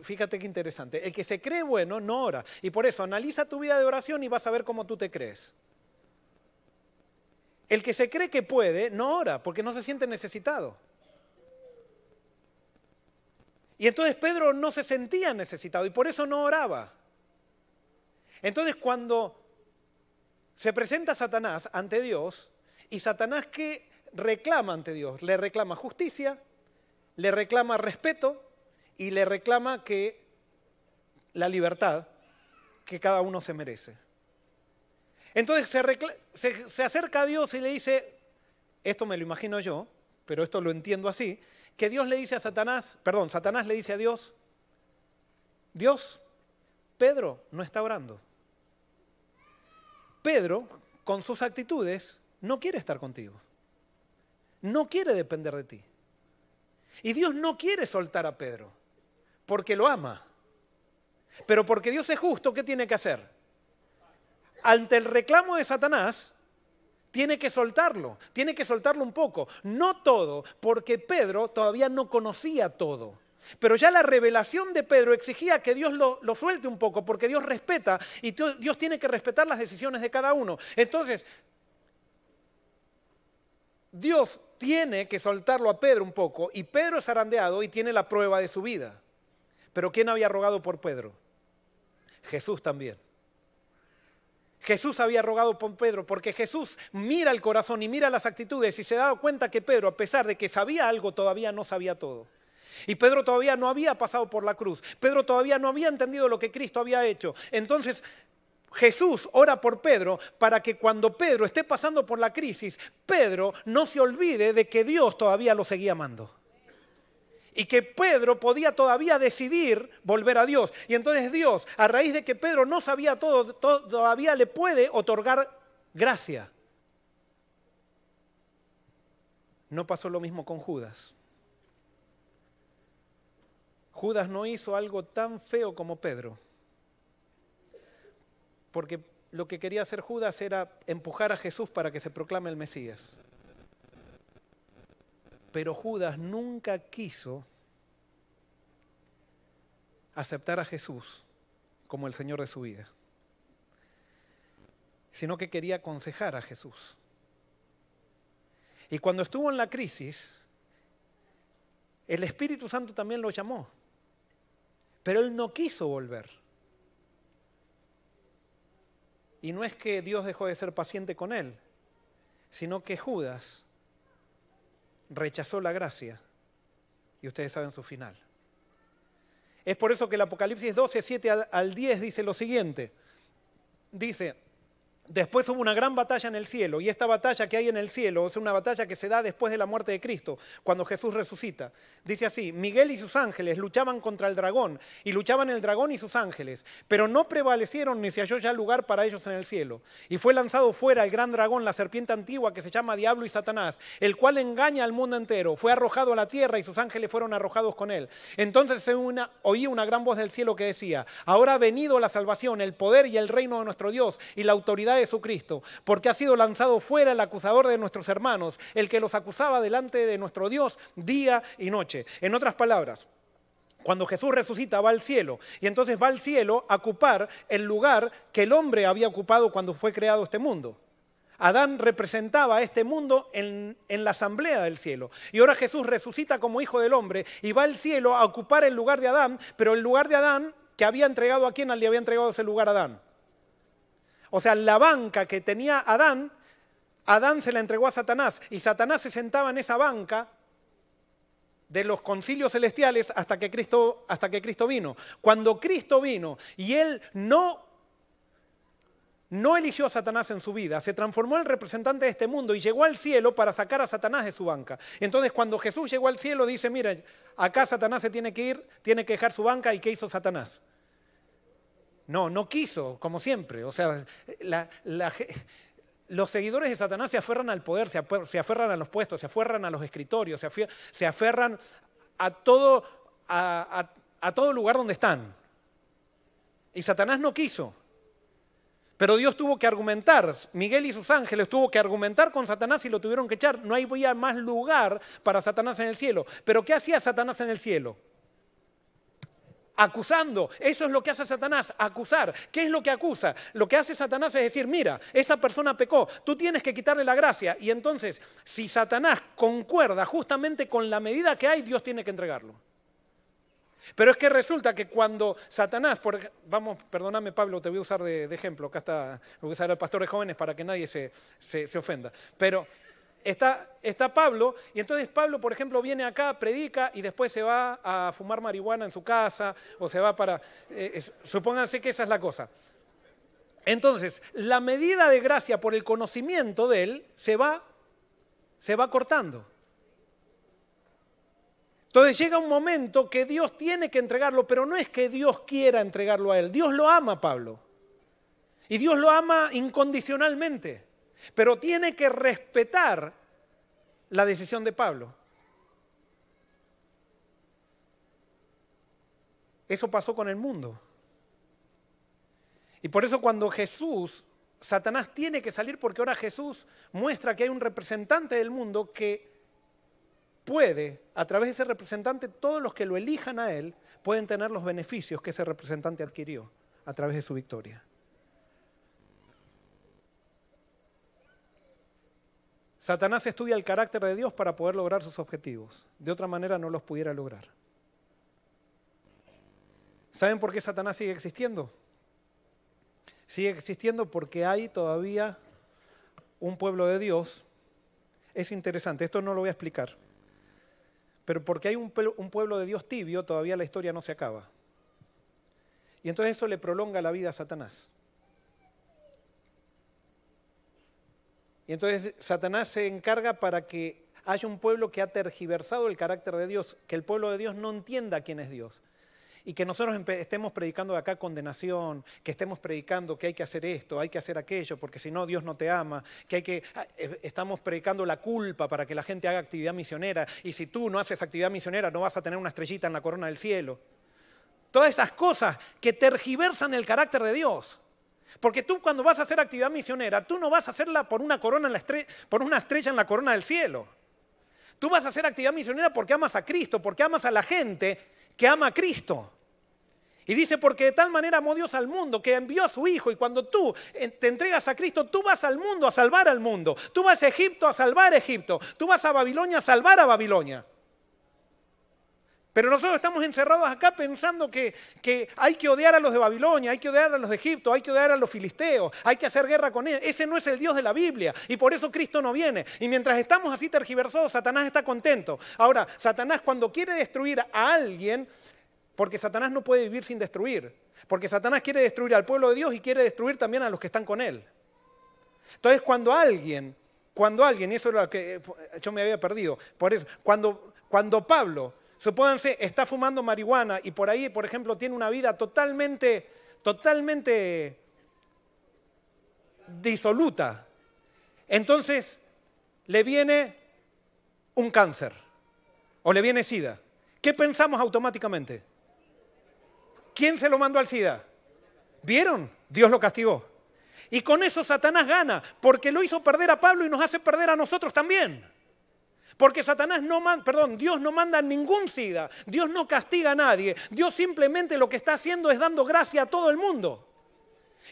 Speaker 1: Fíjate qué interesante, el que se cree bueno no ora, y por eso analiza tu vida de oración y vas a ver cómo tú te crees. El que se cree que puede no ora porque no se siente necesitado. Y entonces Pedro no se sentía necesitado y por eso no oraba. Entonces cuando se presenta Satanás ante Dios, y Satanás ¿qué reclama ante Dios? Le reclama justicia, le reclama respeto y le reclama que la libertad que cada uno se merece. Entonces se acerca a Dios y le dice, esto me lo imagino yo, pero esto lo entiendo así, que Dios le dice a Satanás le dice a Dios, Dios, Pedro no está orando. Pedro, con sus actitudes, no quiere estar contigo. No quiere depender de ti. Y Dios no quiere soltar a Pedro, porque lo ama. Pero porque Dios es justo, ¿qué tiene que hacer? Ante el reclamo de Satanás, tiene que soltarlo un poco. No todo, porque Pedro todavía no conocía todo. Pero ya la revelación de Pedro exigía que Dios lo suelte un poco, porque Dios respeta y Dios tiene que respetar las decisiones de cada uno. Entonces, Dios tiene que soltarlo a Pedro un poco, y Pedro es zarandeado y tiene la prueba de su vida. Pero ¿quién había rogado por Pedro? Jesús también. Jesús había rogado por Pedro porque Jesús mira el corazón y mira las actitudes y se daba cuenta que Pedro, a pesar de que sabía algo, todavía no sabía todo. Y Pedro todavía no había pasado por la cruz. Pedro todavía no había entendido lo que Cristo había hecho. Entonces Jesús ora por Pedro para que cuando Pedro esté pasando por la crisis, Pedro no se olvide de que Dios todavía lo seguía amando. Y que Pedro podía todavía decidir volver a Dios. Y entonces Dios, a raíz de que Pedro no sabía todo, todavía le puede otorgar gracia. No pasó lo mismo con Judas. Judas no hizo algo tan feo como Pedro. Porque lo que quería hacer Judas era empujar a Jesús para que se proclame el Mesías. Pero Judas nunca quiso aceptar a Jesús como el Señor de su vida, sino que quería aconsejar a Jesús. Y cuando estuvo en la crisis, el Espíritu Santo también lo llamó, pero él no quiso volver. Y no es que Dios dejó de ser paciente con él, sino que Judas rechazó la gracia, y ustedes saben su final. Es por eso que el Apocalipsis 12, 7 al 10 dice lo siguiente. Dice, después hubo una gran batalla en el cielo, y esta batalla que hay en el cielo es una batalla que se da después de la muerte de Cristo, cuando Jesús resucita. Dice así, Miguel y sus ángeles luchaban contra el dragón, y luchaban el dragón y sus ángeles, pero no prevalecieron ni se halló ya lugar para ellos en el cielo. Y fue lanzado fuera el gran dragón, la serpiente antigua que se llama Diablo y Satanás, el cual engaña al mundo entero. Fue arrojado a la tierra y sus ángeles fueron arrojados con él. Entonces oí una gran voz del cielo que decía, ahora ha venido la salvación, el poder y el reino de nuestro Dios y la autoridad de su Cristo, porque ha sido lanzado fuera el acusador de nuestros hermanos, el que los acusaba delante de nuestro Dios día y noche. En otras palabras, cuando Jesús resucita va al cielo, y entonces va al cielo a ocupar el lugar que el hombre había ocupado cuando fue creado este mundo. Adán representaba a este mundo en la asamblea del cielo, y ahora Jesús resucita como hijo del hombre y va al cielo a ocupar el lugar de Adán, pero el lugar de Adán que había entregado, ¿a quién le había entregado ese lugar a Adán? O sea, la banca que tenía Adán se la entregó a Satanás, y Satanás se sentaba en esa banca de los concilios celestiales hasta que Cristo vino. Cuando Cristo vino y él no eligió a Satanás en su vida, se transformó en el representante de este mundo y llegó al cielo para sacar a Satanás de su banca. Entonces cuando Jesús llegó al cielo dice, mira, acá Satanás se tiene que ir, tiene que dejar su banca. ¿Y qué hizo Satanás? No quiso, como siempre. O sea, los seguidores de Satanás se aferran al poder, se aferran a los puestos, se aferran a los escritorios, se aferran a todo lugar donde están. Y Satanás no quiso. Pero Dios tuvo que argumentar, Miguel y sus ángeles tuvo que argumentar con Satanás y lo tuvieron que echar. No había más lugar para Satanás en el cielo. ¿Pero qué hacía Satanás en el cielo? Acusando. Eso es lo que hace Satanás, acusar. ¿Qué es lo que acusa? Lo que hace Satanás es decir, mira, esa persona pecó, tú tienes que quitarle la gracia. Y entonces, si Satanás concuerda justamente con la medida que hay, Dios tiene que entregarlo. Pero es que resulta que cuando Satanás, perdóname Pablo, te voy a usar de ejemplo, acá está, voy a usar al pastor de jóvenes para que nadie se ofenda. Pero está Pablo, y entonces Pablo, por ejemplo, viene acá, predica y después se va a fumar marihuana en su casa, o se va supónganse que esa es la cosa. Entonces, la medida de gracia por el conocimiento de él se va cortando. Entonces llega un momento que Dios tiene que entregarlo, pero no es que Dios quiera entregarlo a él. Dios lo ama, Pablo. Y Dios lo ama incondicionalmente. Pero tiene que respetar la decisión de Pablo. Eso pasó con el mundo. Y por eso cuando Satanás tiene que salir porque ahora Jesús muestra que hay un representante del mundo que puede, a través de ese representante, todos los que lo elijan a él, pueden tener los beneficios que ese representante adquirió a través de su victoria. Satanás estudia el carácter de Dios para poder lograr sus objetivos. De otra manera no los pudiera lograr. ¿Saben por qué Satanás sigue existiendo? Sigue existiendo porque hay todavía un pueblo de Dios. Es interesante, esto no lo voy a explicar. Pero porque hay un pueblo de Dios tibio, todavía la historia no se acaba. Y entonces eso le prolonga la vida a Satanás. Y entonces Satanás se encarga para que haya un pueblo que ha tergiversado el carácter de Dios, que el pueblo de Dios no entienda quién es Dios. Y que nosotros estemos predicando acá condenación, que estemos predicando que hay que hacer esto, hay que hacer aquello, porque si no Dios no te ama, estamos predicando la culpa para que la gente haga actividad misionera, y si tú no haces actividad misionera no vas a tener una estrellita en la corona del cielo. Todas esas cosas que tergiversan el carácter de Dios. Porque tú cuando vas a hacer actividad misionera, tú no vas a hacerla por una estrella en la corona del cielo. Tú vas a hacer actividad misionera porque amas a Cristo, porque amas a la gente que ama a Cristo. Y dice, porque de tal manera amó Dios al mundo, que envió a su Hijo. Y cuando tú te entregas a Cristo, tú vas al mundo a salvar al mundo. Tú vas a Egipto a salvar a Egipto. Tú vas a Babilonia a salvar a Babilonia. Pero nosotros estamos encerrados acá pensando que hay que odiar a los de Babilonia, hay que odiar a los de Egipto, hay que odiar a los filisteos, hay que hacer guerra con ellos. Ese no es el Dios de la Biblia y por eso Cristo no viene. Y mientras estamos así tergiversados, Satanás está contento. Ahora, Satanás cuando quiere destruir a alguien, porque Satanás no puede vivir sin destruir, porque Satanás quiere destruir al pueblo de Dios y quiere destruir también a los que están con él. Entonces cuando alguien, y eso es lo que yo me había perdido, por eso, cuando Pablo, supónganse, está fumando marihuana y por ahí, por ejemplo, tiene una vida totalmente disoluta, entonces le viene un cáncer o le viene SIDA. ¿Qué pensamos automáticamente? ¿Quién se lo mandó al SIDA? ¿Vieron? Dios lo castigó. Y con eso Satanás gana, porque lo hizo perder a Pablo y nos hace perder a nosotros también. Porque Dios no manda ningún SIDA, Dios no castiga a nadie, Dios simplemente lo que está haciendo es dando gracia a todo el mundo.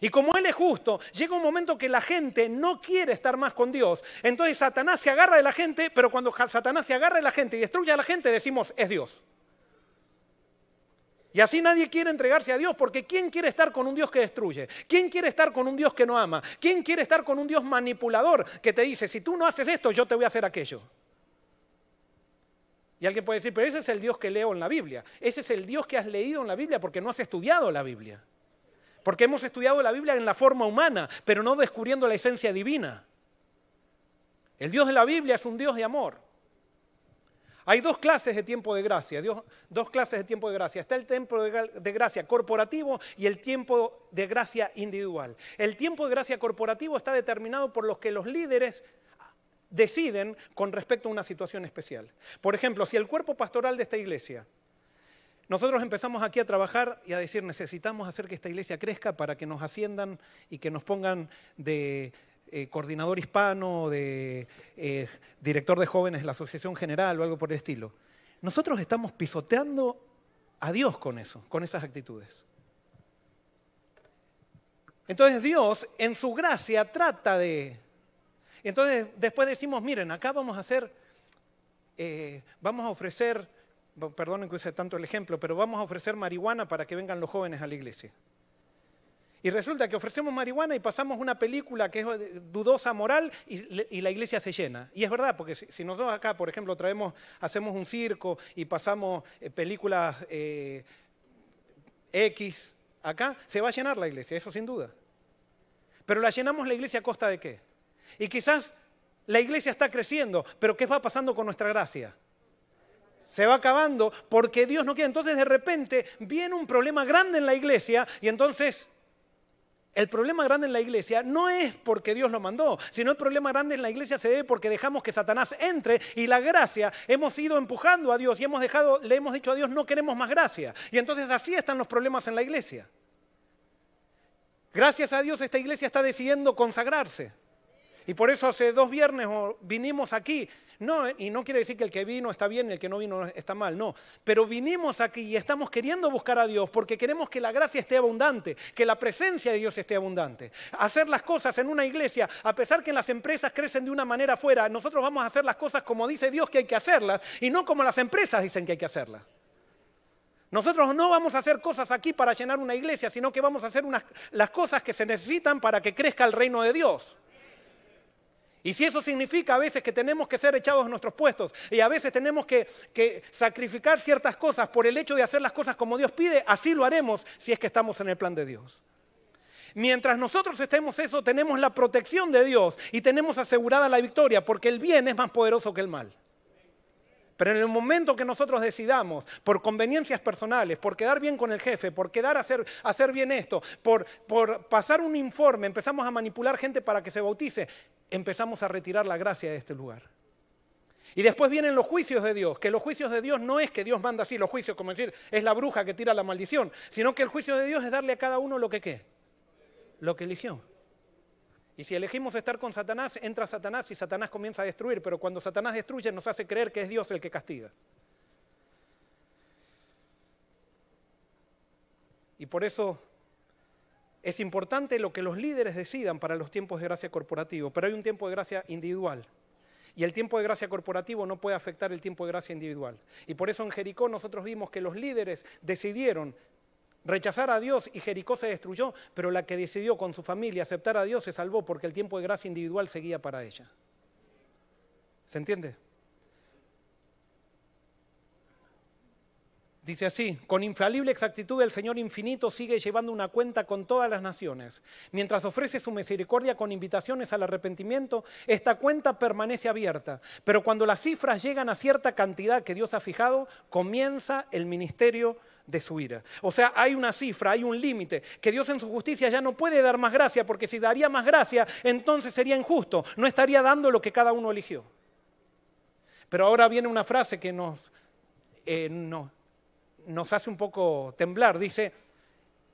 Speaker 1: Y como Él es justo, llega un momento que la gente no quiere estar más con Dios. Entonces Satanás se agarra de la gente, pero cuando Satanás se agarra de la gente y destruye a la gente, decimos, es Dios. Y así nadie quiere entregarse a Dios, porque ¿quién quiere estar con un Dios que destruye? ¿Quién quiere estar con un Dios que no ama? ¿Quién quiere estar con un Dios manipulador que te dice, si tú no haces esto, yo te voy a hacer aquello? Y alguien puede decir, pero ese es el Dios que leo en la Biblia. Ese es el Dios que has leído en la Biblia porque no has estudiado la Biblia. Porque hemos estudiado la Biblia en la forma humana, pero no descubriendo la esencia divina. El Dios de la Biblia es un Dios de amor. Hay dos clases de tiempo de gracia, dos clases de tiempo de gracia. Está el tiempo de gracia corporativo y el tiempo de gracia individual. El tiempo de gracia corporativo está determinado por los que los líderes deciden con respecto a una situación especial. Por ejemplo, si el cuerpo pastoral de esta iglesia, nosotros empezamos aquí a trabajar y a decir, necesitamos hacer que esta iglesia crezca para que nos asciendan y que nos pongan de coordinador hispano, de director de jóvenes de la Asociación General o algo por el estilo. Nosotros estamos pisoteando a Dios con eso, con esas actitudes. Entonces Dios, en su gracia, trata de... Entonces después decimos, miren, acá vamos a ofrecer, perdonen que use tanto el ejemplo, pero vamos a ofrecer marihuana para que vengan los jóvenes a la iglesia. Y resulta que ofrecemos marihuana y pasamos una película que es dudosa moral y la iglesia se llena. Y es verdad, porque si nosotros acá, por ejemplo, hacemos un circo y pasamos películas X, acá se va a llenar la iglesia, eso sin duda. Pero la llenamos la iglesia a costa ¿de qué? Y quizás la iglesia está creciendo, pero ¿qué va pasando con nuestra gracia? Se va acabando porque Dios no quiere. Entonces de repente viene un problema grande en la iglesia y entonces el problema grande en la iglesia no es porque Dios lo mandó, sino el problema grande en la iglesia se debe porque dejamos que Satanás entre y la gracia, hemos ido empujando a Dios y le hemos dicho a Dios no queremos más gracia. Y entonces así están los problemas en la iglesia. Gracias a Dios esta iglesia está decidiendo consagrarse. Y por eso hace 2 viernes vinimos aquí. No, y no quiere decir que el que vino está bien y el que no vino está mal, no. Pero vinimos aquí y estamos queriendo buscar a Dios porque queremos que la gracia esté abundante, que la presencia de Dios esté abundante. Hacer las cosas en una iglesia, a pesar que las empresas crecen de una manera afuera, nosotros vamos a hacer las cosas como dice Dios que hay que hacerlas y no como las empresas dicen que hay que hacerlas. Nosotros no vamos a hacer cosas aquí para llenar una iglesia, sino que vamos a hacer las cosas que se necesitan para que crezca el reino de Dios. Y si eso significa a veces que tenemos que ser echados de nuestros puestos y a veces tenemos que sacrificar ciertas cosas por el hecho de hacer las cosas como Dios pide, así lo haremos si es que estamos en el plan de Dios. Mientras nosotros estemos eso, tenemos la protección de Dios y tenemos asegurada la victoria porque el bien es más poderoso que el mal. Pero en el momento que nosotros decidamos, por conveniencias personales, por quedar bien con el jefe, por quedar a hacer bien esto, por pasar un informe, empezamos a manipular gente para que se bautice, empezamos a retirar la gracia de este lugar. Y después vienen los juicios de Dios, que los juicios de Dios no es que Dios manda así los juicios, como decir, es la bruja que tira la maldición, sino que el juicio de Dios es darle a cada uno lo que ¿qué? Lo que eligió. Y si elegimos estar con Satanás, entra Satanás y Satanás comienza a destruir, pero cuando Satanás destruye nos hace creer que es Dios el que castiga. Y por eso es importante lo que los líderes decidan para los tiempos de gracia corporativo, pero hay un tiempo de gracia individual. Y el tiempo de gracia corporativo no puede afectar el tiempo de gracia individual. Y por eso en Jericó nosotros vimos que los líderes decidieron rechazar a Dios y Jericó se destruyó, pero la que decidió con su familia aceptar a Dios se salvó porque el tiempo de gracia individual seguía para ella. ¿Se entiende? Dice así, con infalible exactitud el Señor infinito sigue llevando una cuenta con todas las naciones. Mientras ofrece su misericordia con invitaciones al arrepentimiento, esta cuenta permanece abierta. Pero cuando las cifras llegan a cierta cantidad que Dios ha fijado, comienza el ministerio de su ira. O sea, hay una cifra, hay un límite, que Dios en su justicia ya no puede dar más gracia, porque si daría más gracia, entonces sería injusto, no estaría dando lo que cada uno eligió. Pero ahora viene una frase que nos hace un poco temblar, dice,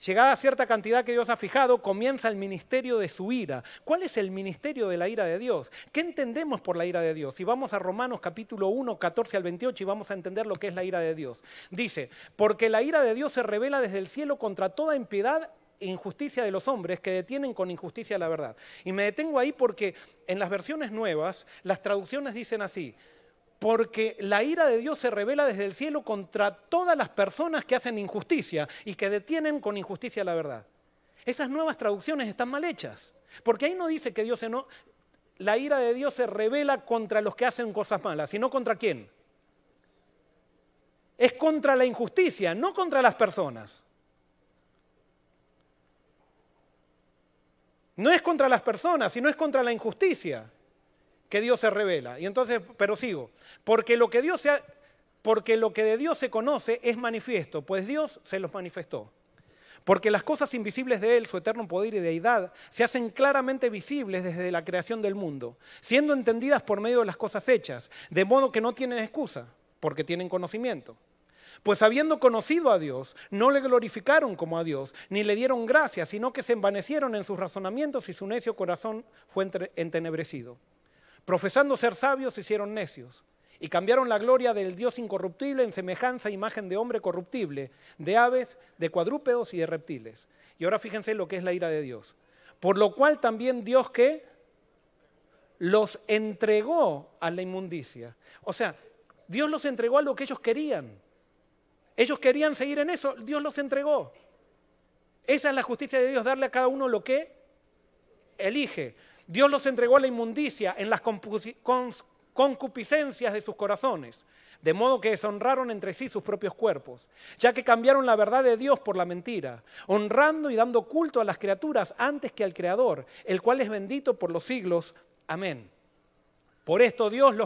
Speaker 1: llegada a cierta cantidad que Dios ha fijado, comienza el ministerio de su ira. ¿Cuál es el ministerio de la ira de Dios? ¿Qué entendemos por la ira de Dios? Si vamos a Romanos capítulo 1, 14 al 28 y vamos a entender lo que es la ira de Dios. Dice, porque la ira de Dios se revela desde el cielo contra toda impiedad e injusticia de los hombres que detienen con injusticia la verdad. Y me detengo ahí porque en las versiones nuevas, las traducciones dicen así, porque la ira de Dios se revela desde el cielo contra todas las personas que hacen injusticia y que detienen con injusticia la verdad. Esas nuevas traducciones están mal hechas, porque ahí no dice que la ira de Dios se revela contra los que hacen cosas malas, sino contra quién. Es contra la injusticia, no contra las personas. No es contra las personas, sino es contra la injusticia que Dios se revela. Y entonces, pero sigo, porque lo que Dios Porque lo que de Dios se conoce es manifiesto, pues Dios se los manifestó. Porque las cosas invisibles de Él, su eterno poder y deidad, se hacen claramente visibles desde la creación del mundo, siendo entendidas por medio de las cosas hechas, de modo que no tienen excusa, porque tienen conocimiento. Pues habiendo conocido a Dios, no le glorificaron como a Dios, ni le dieron gracias, sino que se envanecieron en sus razonamientos y su necio corazón fue entenebrecido. Profesando ser sabios, se hicieron necios y cambiaron la gloria del Dios incorruptible en semejanza e imagen de hombre corruptible, de aves, de cuadrúpedos y de reptiles. Y ahora fíjense lo que es la ira de Dios. Por lo cual también Dios, ¿qué? Los entregó a la inmundicia. O sea, Dios los entregó a lo que ellos querían. Ellos querían seguir en eso, Dios los entregó. Esa es la justicia de Dios, darle a cada uno lo que elige. Dios los entregó a la inmundicia en las concupiscencias de sus corazones, de modo que deshonraron entre sí sus propios cuerpos, ya que cambiaron la verdad de Dios por la mentira, honrando y dando culto a las criaturas antes que al Creador, el cual es bendito por los siglos. Amén. Por esto Dios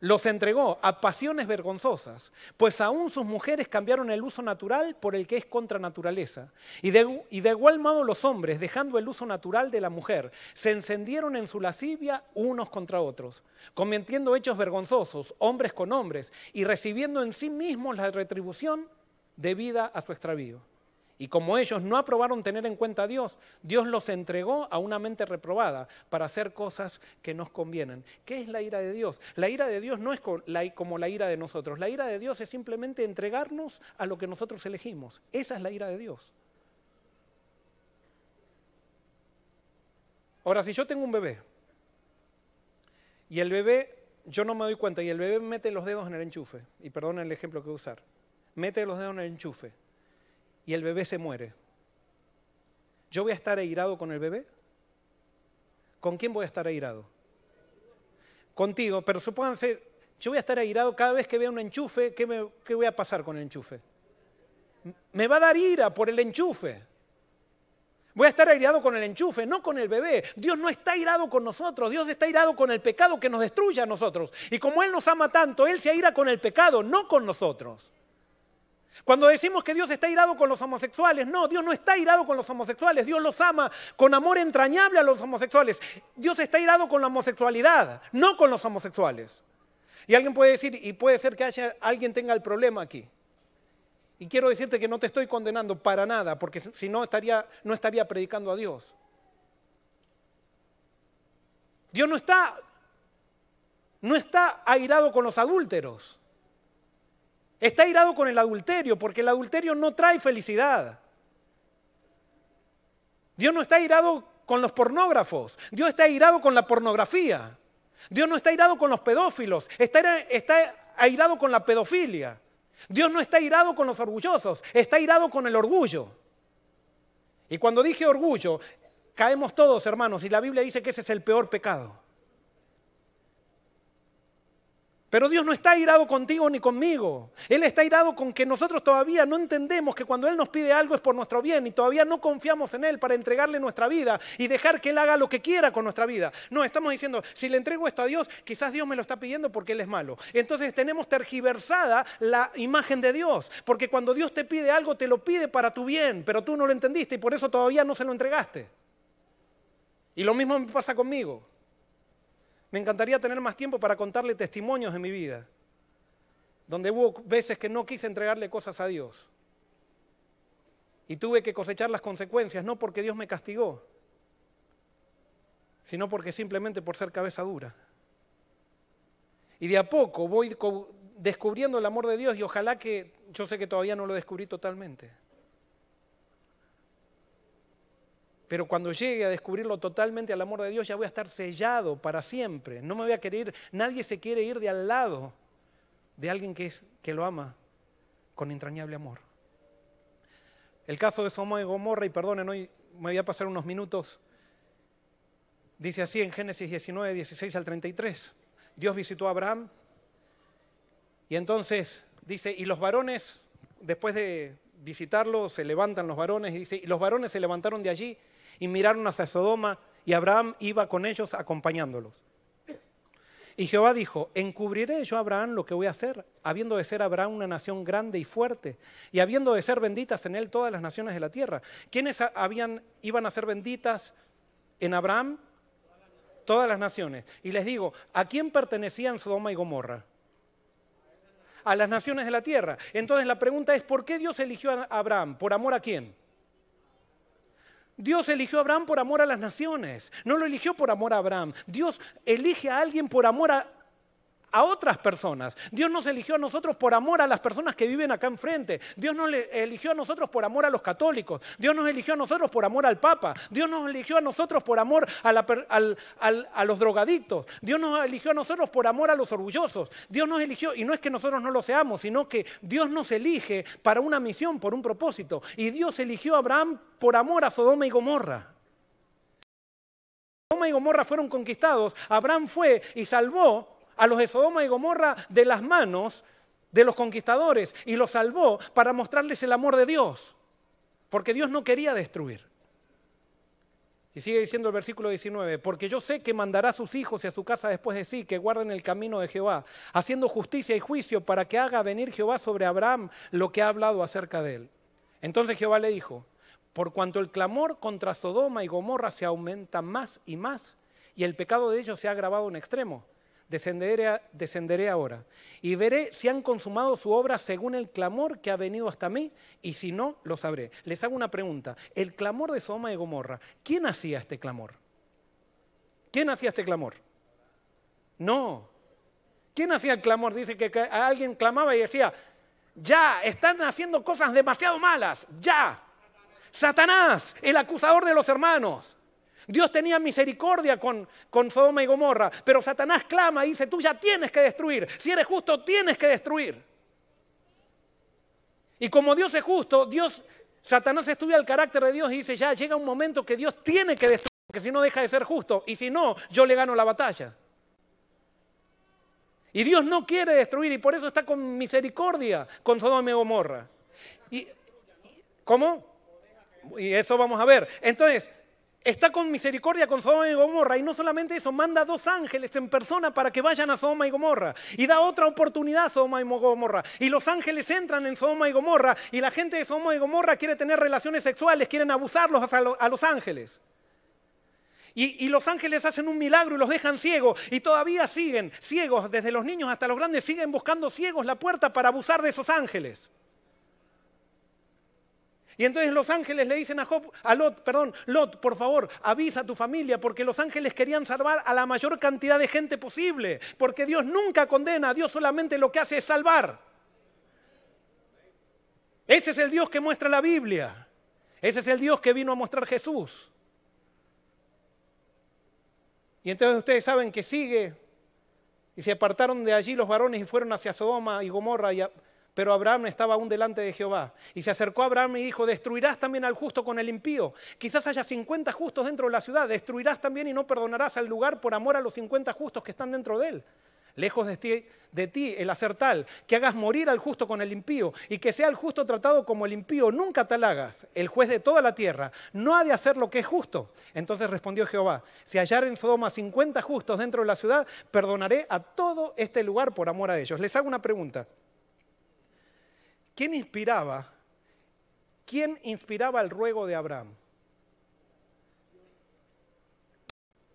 Speaker 1: los entregó a pasiones vergonzosas, pues aún sus mujeres cambiaron el uso natural por el que es contra naturaleza. Y de igual modo los hombres, dejando el uso natural de la mujer, se encendieron en su lascivia unos contra otros, cometiendo hechos vergonzosos, hombres con hombres, y recibiendo en sí mismos la retribución debida a su extravío. Y como ellos no aprobaron tener en cuenta a Dios, Dios los entregó a una mente reprobada para hacer cosas que nos convienen. ¿Qué es la ira de Dios? La ira de Dios no es como la ira de nosotros. La ira de Dios es simplemente entregarnos a lo que nosotros elegimos. Esa es la ira de Dios. Ahora, si yo tengo un bebé y el bebé, yo no me doy cuenta, y el bebé mete los dedos en el enchufe, y perdón el ejemplo que voy a usar, mete los dedos en el enchufe, y el bebé se muere, ¿yo voy a estar airado con el bebé? ¿Con quién voy a estar airado? Contigo, pero supónganse, yo voy a estar airado cada vez que vea un enchufe. ¿Qué voy a pasar con el enchufe? Me va a dar ira por el enchufe. Voy a estar airado con el enchufe, no con el bebé. Dios no está airado con nosotros, Dios está airado con el pecado que nos destruye a nosotros. Y como Él nos ama tanto, Él se aira con el pecado, no con nosotros. Cuando decimos que Dios está airado con los homosexuales, no, Dios no está airado con los homosexuales, Dios los ama con amor entrañable a los homosexuales. Dios está airado con la homosexualidad, no con los homosexuales. Y alguien puede decir, y puede ser que alguien tenga el problema aquí. Y quiero decirte que no te estoy condenando para nada, porque si no estaría predicando a Dios. Dios no está airado con los adúlteros. Está airado con el adulterio, porque el adulterio no trae felicidad. Dios no está airado con los pornógrafos, Dios está airado con la pornografía. Dios no está airado con los pedófilos, está airado con la pedofilia. Dios no está airado con los orgullosos, está airado con el orgullo. Y cuando dije orgullo, caemos todos, hermanos, y la Biblia dice que ese es el peor pecado. Pero Dios no está airado contigo ni conmigo. Él está airado con que nosotros todavía no entendemos que cuando Él nos pide algo es por nuestro bien y todavía no confiamos en Él para entregarle nuestra vida y dejar que Él haga lo que quiera con nuestra vida. No, estamos diciendo, si le entrego esto a Dios, quizás Dios me lo está pidiendo porque Él es malo. Entonces tenemos tergiversada la imagen de Dios, porque cuando Dios te pide algo, te lo pide para tu bien, pero tú no lo entendiste y por eso todavía no se lo entregaste. Y lo mismo me pasa conmigo. Me encantaría tener más tiempo para contarle testimonios de mi vida, donde hubo veces que no quise entregarle cosas a Dios. Y tuve que cosechar las consecuencias, no porque Dios me castigó, sino porque simplemente por ser cabeza dura. Y de a poco voy descubriendo el amor de Dios y ojalá que, yo sé que todavía no lo descubrí totalmente. Pero cuando llegue a descubrirlo totalmente al amor de Dios, ya voy a estar sellado para siempre. No me voy a querer ir, nadie se quiere ir de al lado de alguien que lo ama con entrañable amor. El caso de Sodoma y Gomorra, y perdonen, hoy me voy a pasar unos minutos, dice así en Génesis 19, 16 al 33. Dios visitó a Abraham y entonces dice, y los varones, después de visitarlo, se levantan los varones, y dice, y los varones se levantaron de allí y miraron hacia Sodoma, y Abraham iba con ellos acompañándolos. Y Jehová dijo, ¿encubriré yo a Abraham lo que voy a hacer, habiendo de ser Abraham una nación grande y fuerte, y habiendo de ser benditas en él todas las naciones de la tierra? ¿Quiénes iban a ser benditas en Abraham? Todas las naciones. Y les digo, ¿a quién pertenecían Sodoma y Gomorra? A las naciones de la tierra. Entonces la pregunta es, ¿por qué Dios eligió a Abraham? ¿Por amor a quién? Dios eligió a Abraham por amor a las naciones, no lo eligió por amor a Abraham. Dios elige a alguien por amor a otras personas. Dios nos eligió a nosotros por amor a las personas que viven acá enfrente. Dios nos eligió a nosotros por amor a los católicos. Dios nos eligió a nosotros por amor al Papa. Dios nos eligió a nosotros por amor a los drogadictos. Dios nos eligió a nosotros por amor a los orgullosos. Dios nos eligió, y no es que nosotros no lo seamos, sino que Dios nos elige para una misión, por un propósito. Y Dios eligió a Abraham por amor a Sodoma y Gomorra. Sodoma y Gomorra fueron conquistados. Abraham fue y salvó a los de Sodoma y Gomorra de las manos de los conquistadores y los salvó para mostrarles el amor de Dios, porque Dios no quería destruir. Y sigue diciendo el versículo 19, porque yo sé que mandará a sus hijos y a su casa después de sí, que guarden el camino de Jehová, haciendo justicia y juicio para que haga venir Jehová sobre Abraham lo que ha hablado acerca de él. Entonces Jehová le dijo, por cuanto el clamor contra Sodoma y Gomorra se aumenta más y más, y el pecado de ellos se ha agravado en extremo, descenderé ahora y veré si han consumado su obra según el clamor que ha venido hasta mí, y si no, lo sabré. Les hago una pregunta. El clamor de Sodoma y Gomorra, ¿quién hacía este clamor? ¿Quién hacía este clamor? No. ¿Quién hacía el clamor? Dice que alguien clamaba y decía, ya, están haciendo cosas demasiado malas, ya. Satanás, el acusador de los hermanos. Dios tenía misericordia con Sodoma y Gomorra, pero Satanás clama y dice, tú ya tienes que destruir. Si eres justo, tienes que destruir. Y como Dios es justo, Satanás estudia el carácter de Dios y dice, ya llega un momento que Dios tiene que destruir, porque si no deja de ser justo, y si no, yo le gano la batalla. Y Dios no quiere destruir, y por eso está con misericordia con Sodoma y Gomorra. ¿Cómo? Y eso vamos a ver. Entonces, está con misericordia con Sodoma y Gomorra, y no solamente eso, manda 2 ángeles en persona para que vayan a Sodoma y Gomorra, y da otra oportunidad a Sodoma y Gomorra, y los ángeles entran en Sodoma y Gomorra, y la gente de Sodoma y Gomorra quiere tener relaciones sexuales, quieren abusarlos a los ángeles. Y los ángeles hacen un milagro y los dejan ciegos, y todavía siguen ciegos, desde los niños hasta los grandes, siguen buscando ciegos la puerta para abusar de esos ángeles. Y entonces los ángeles le dicen a Lot, por favor, avisa a tu familia, porque los ángeles querían salvar a la mayor cantidad de gente posible, porque Dios nunca condena, Dios solamente lo que hace es salvar. Ese es el Dios que muestra la Biblia, ese es el Dios que vino a mostrar Jesús. Y entonces ustedes saben que sigue, y se apartaron de allí los varones y fueron hacia Sodoma y Gomorra, pero Abraham estaba aún delante de Jehová. Y se acercó a Abraham y dijo, ¿destruirás también al justo con el impío? Quizás haya 50 justos dentro de la ciudad, ¿destruirás también y no perdonarás al lugar por amor a los 50 justos que están dentro de él? Lejos de ti el hacer tal, que hagas morir al justo con el impío, y que sea el justo tratado como el impío, nunca tal hagas. El juez de toda la tierra no ha de hacer lo que es justo. Entonces respondió Jehová, si hallar en Sodoma 50 justos dentro de la ciudad, perdonaré a todo este lugar por amor a ellos. Les hago una pregunta. ¿Quién inspiraba el ruego de Abraham?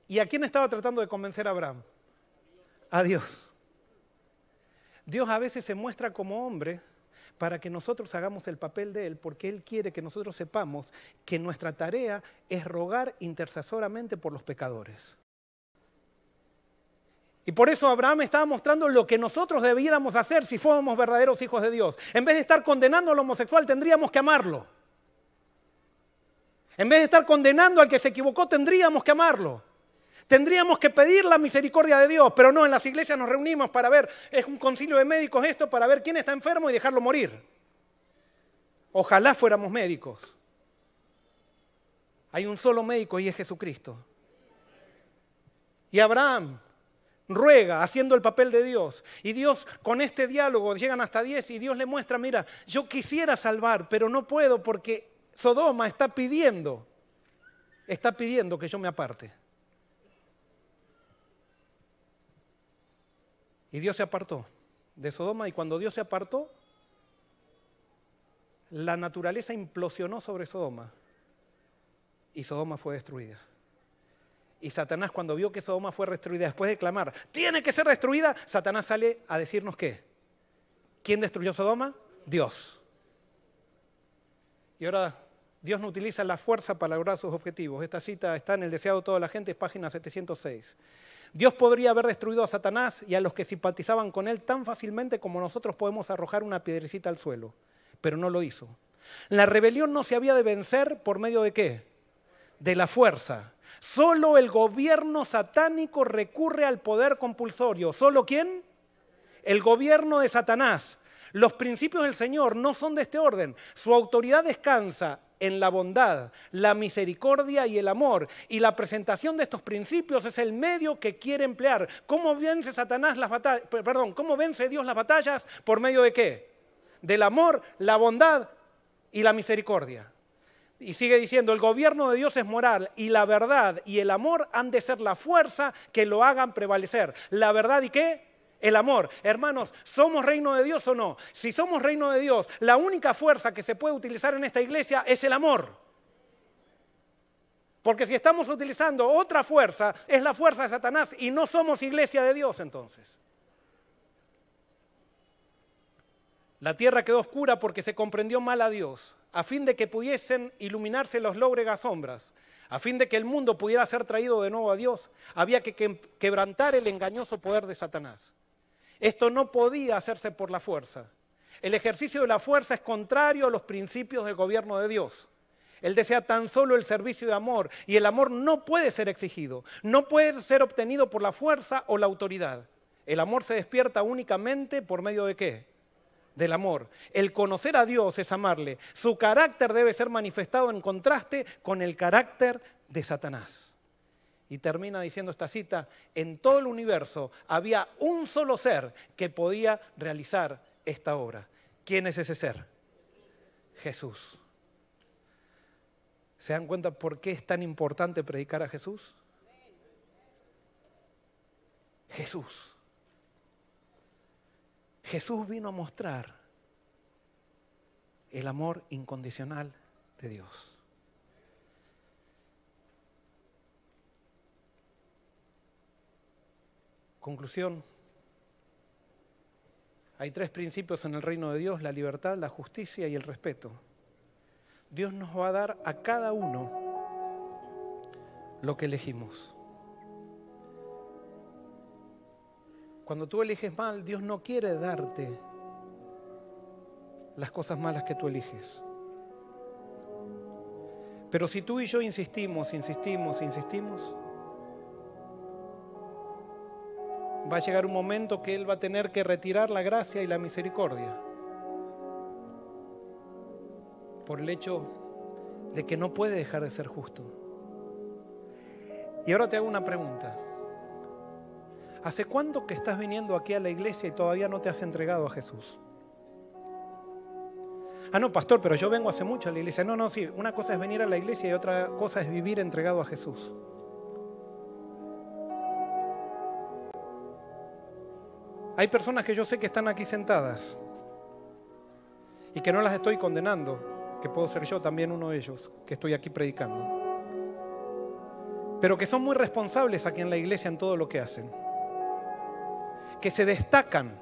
Speaker 1: ¿Y a quién estaba tratando de convencer a Abraham? A Dios. Dios a veces se muestra como hombre para que nosotros hagamos el papel de Él, porque Él quiere que nosotros sepamos que nuestra tarea es rogar intercesoramente por los pecadores. Y por eso Abraham estaba mostrando lo que nosotros debiéramos hacer si fuéramos verdaderos hijos de Dios. En vez de estar condenando al homosexual, tendríamos que amarlo. En vez de estar condenando al que se equivocó, tendríamos que amarlo. Tendríamos que pedir la misericordia de Dios, pero no, en las iglesias nos reunimos para ver, es un concilio de médicos esto, para ver quién está enfermo y dejarlo morir. Ojalá fuéramos médicos. Hay un solo médico y es Jesucristo. Y Abraham ruega haciendo el papel de Dios, y Dios con este diálogo llegan hasta 10 y Dios le muestra, mira, yo quisiera salvar, pero no puedo porque Sodoma está pidiendo que yo me aparte. Y Dios se apartó de Sodoma, y cuando Dios se apartó, la naturaleza implosionó sobre Sodoma y Sodoma fue destruida. Y Satanás, cuando vio que Sodoma fue destruida, después de clamar, tiene que ser destruida, Satanás sale a decirnos ¿qué? ¿Quién destruyó Sodoma? Dios. Y ahora Dios no utiliza la fuerza para lograr sus objetivos. Esta cita está en El deseado de toda la gente, es página 706. Dios podría haber destruido a Satanás y a los que simpatizaban con él tan fácilmente como nosotros podemos arrojar una piedrecita al suelo, pero no lo hizo. La rebelión no se había de vencer por medio de ¿qué? De la fuerza. Solo el gobierno satánico recurre al poder compulsorio. ¿Solo quién? El gobierno de Satanás. Los principios del Señor no son de este orden. Su autoridad descansa en la bondad, la misericordia y el amor. Y la presentación de estos principios es el medio que quiere emplear. ¿Cómo vence Satanás las batallas? ¿Cómo vence Dios las batallas? ¿Por medio de qué? Del amor, la bondad y la misericordia. Y sigue diciendo, el gobierno de Dios es moral y la verdad y el amor han de ser la fuerza que lo hagan prevalecer. ¿La verdad y qué? El amor. Hermanos, ¿somos reino de Dios o no? Si somos reino de Dios, la única fuerza que se puede utilizar en esta iglesia es el amor. Porque si estamos utilizando otra fuerza, es la fuerza de Satanás y no somos iglesia de Dios entonces. La tierra quedó oscura porque se comprendió mal a Dios, a fin de que pudiesen iluminarse las lóbregas sombras, a fin de que el mundo pudiera ser traído de nuevo a Dios, había que quebrantar el engañoso poder de Satanás. Esto no podía hacerse por la fuerza. El ejercicio de la fuerza es contrario a los principios del gobierno de Dios. Él desea tan solo el servicio de amor, y el amor no puede ser exigido, no puede ser obtenido por la fuerza o la autoridad. El amor se despierta únicamente por medio de ¿qué? Del amor. El conocer a Dios es amarle. Su carácter debe ser manifestado en contraste con el carácter de Satanás. Y termina diciendo esta cita, en todo el universo había un solo ser que podía realizar esta obra. ¿Quién es ese ser? Jesús. ¿Se dan cuenta por qué es tan importante predicar a Jesús? Jesús. Jesús vino a mostrar el amor incondicional de Dios. Conclusión. Hay 3 principios en el reino de Dios: la libertad, la justicia y el respeto. Dios nos va a dar a cada uno lo que elegimos. Cuando tú eliges mal, Dios no quiere darte las cosas malas que tú eliges. Pero si tú y yo insistimos, va a llegar un momento que Él va a tener que retirar la gracia y la misericordia por el hecho de que no puede dejar de ser justo. Y ahora te hago una pregunta. ¿Hace cuánto que estás viniendo aquí a la iglesia y todavía no te has entregado a Jesús? Ah, no, pastor, pero yo vengo hace mucho a la iglesia. No, sí, una cosa es venir a la iglesia y otra cosa es vivir entregado a Jesús. Hay personas que yo sé que están aquí sentadas y que no las estoy condenando, que puedo ser yo también uno de ellos, que estoy aquí predicando, pero que son muy responsables aquí en la iglesia en todo lo que hacen, que se destacan,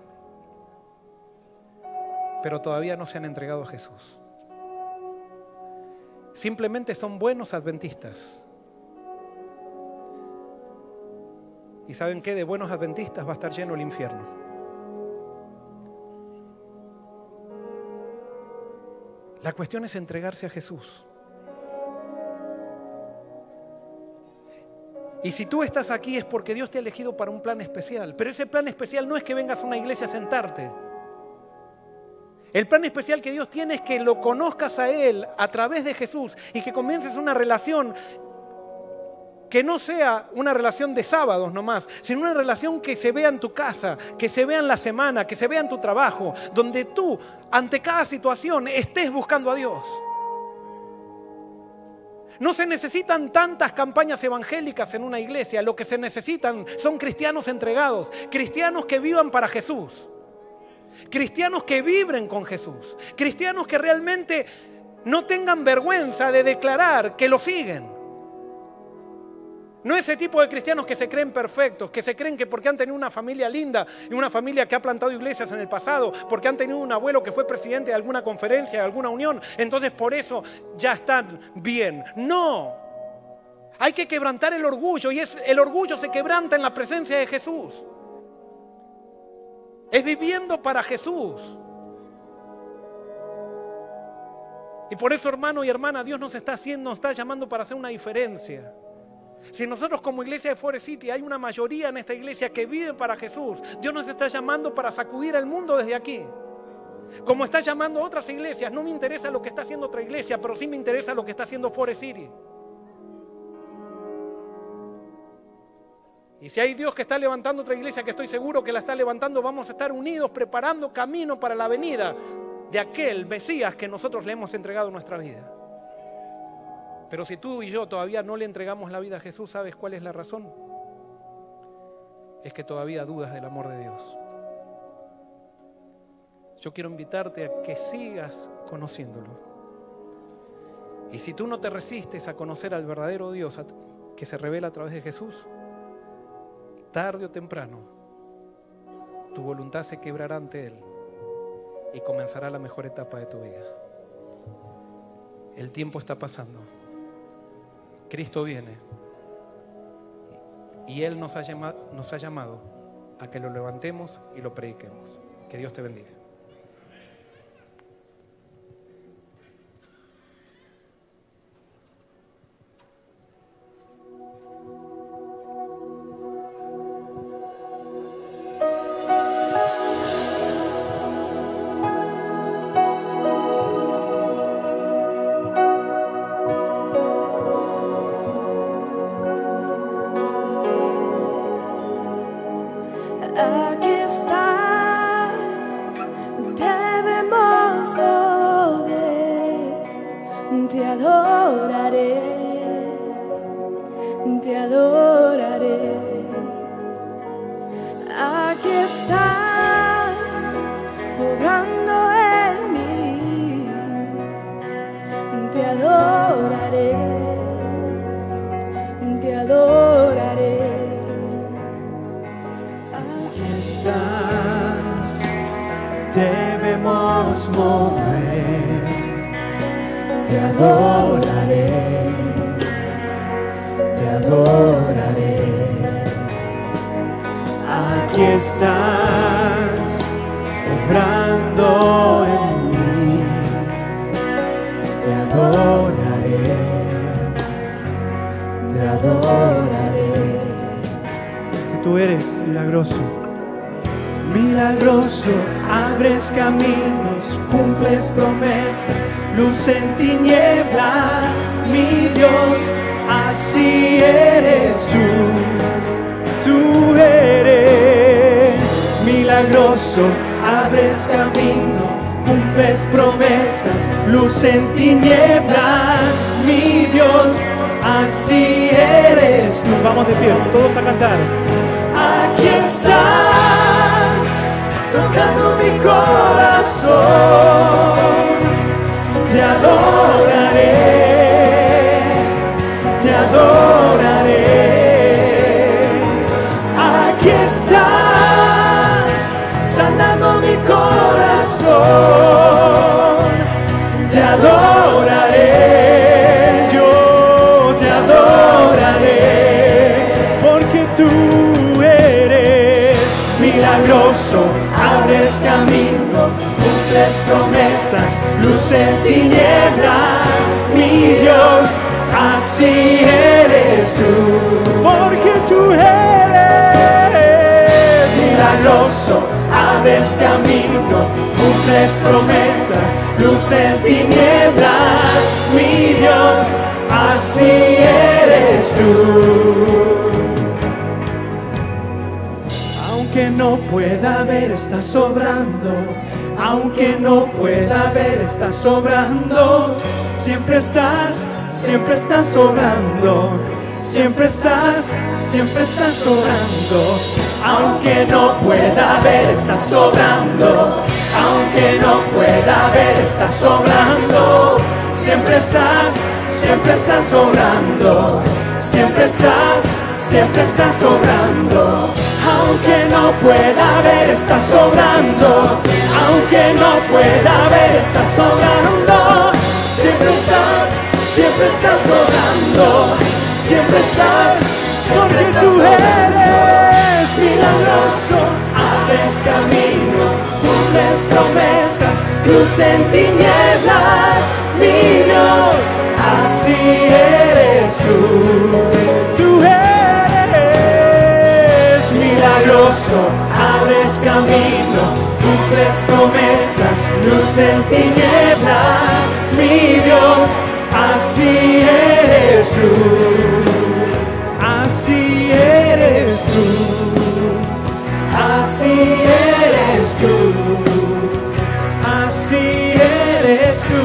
Speaker 1: pero todavía no se han entregado a Jesús. Simplemente son buenos adventistas. ¿Y saben qué? De buenos adventistas va a estar lleno el infierno. La cuestión es entregarse a Jesús. Y si tú estás aquí es porque Dios te ha elegido para un plan especial. Pero ese plan especial no es que vengas a una iglesia a sentarte. El plan especial que Dios tiene es que lo conozcas a Él a través de Jesús y que comiences una relación que no sea una relación de sábados nomás, sino una relación que se vea en tu casa, que se vea en la semana, que se vea en tu trabajo, donde tú, ante cada situación, estés buscando a Dios. No se necesitan tantas campañas evangélicas en una iglesia. Lo que se necesitan son cristianos entregados, cristianos que vivan para Jesús, cristianos que vibren con Jesús, cristianos que realmente no tengan vergüenza de declarar que lo siguen. No ese tipo de cristianos que se creen perfectos, que se creen que porque han tenido una familia linda y una familia que ha plantado iglesias en el pasado, porque han tenido un abuelo que fue presidente de alguna conferencia, de alguna unión, entonces por eso ya están bien. No, hay que quebrantar el orgullo, y el orgullo se quebranta en la presencia de Jesús. Es viviendo para Jesús. Y por eso, hermano y hermana, Dios nos está llamando para hacer una diferencia. Si nosotros como iglesia de Forest City hay una mayoría en esta iglesia que vive para Jesús, Dios nos está llamando para sacudir al mundo desde aquí. Como está llamando a otras iglesias, no me interesa lo que está haciendo otra iglesia, pero sí me interesa lo que está haciendo Forest City. Y si hay Dios que está levantando otra iglesia, que estoy seguro que la está levantando, vamos a estar unidos preparando camino para la venida de aquel Mesías que nosotros le hemos entregado nuestra vida. Pero si tú y yo todavía no le entregamos la vida a Jesús, ¿sabes cuál es la razón? Es que todavía dudas del amor de Dios. Yo quiero invitarte a que sigas conociéndolo. Y si tú no te resistes a conocer al verdadero Dios que se revela a través de Jesús, tarde o temprano tu voluntad se quebrará ante Él y comenzará la mejor etapa de tu vida. El tiempo está pasando. Cristo viene y Él nos ha llamado a que lo levantemos y lo prediquemos. Que Dios te bendiga.
Speaker 2: Aquí estás, debemos mover, te adoraré, te adoraré. Aquí estás, obrando en mí, te adoraré, te adoraré.
Speaker 3: Estás, debemos mover, te adoraré, te adoraré. Aquí estás, obrando en mí, te adoraré, te adoraré. Que tú eres milagroso. Milagroso, abres caminos, cumples promesas, luz en tinieblas, mi Dios, así eres tú. Tú eres milagroso, abres caminos, cumples promesas, luz en tinieblas, mi Dios, así eres tú. Vamos de pie, todos a cantar. Aquí estás, tocando mi corazón, te adoraré, te adoraré. Aquí estás, sanando mi corazón, te adoraré, yo te adoraré, porque tú milagroso, abres camino, cumples promesas, luz en tinieblas, mi Dios, así eres tú. Porque tú eres milagroso, abres camino, cumples promesas, luz en tinieblas, mi Dios, así eres tú. Aunque no pueda ver, estás sobrando. Aunque no pueda ver, estás sobrando. Siempre estás siempre estás sobrando, siempre estás sobrando. Aunque no pueda ver, estás sobrando. Aunque no pueda ver, estás sobrando. Siempre estás sobrando. Siempre estás sobrando. Aunque no pueda ver, estás sobrando. Aunque no pueda ver, estás sobrando. Siempre estás sobrando. Siempre estás sobrando. Milagroso, abres caminos, cumples promesas, luz en tinieblas, mi Dios, así eres tú. Tú eres milagroso, abres camino, cumples promesas, luz en tinieblas, mi Dios, así eres tú. Así eres tú. Así eres tú, así eres tú,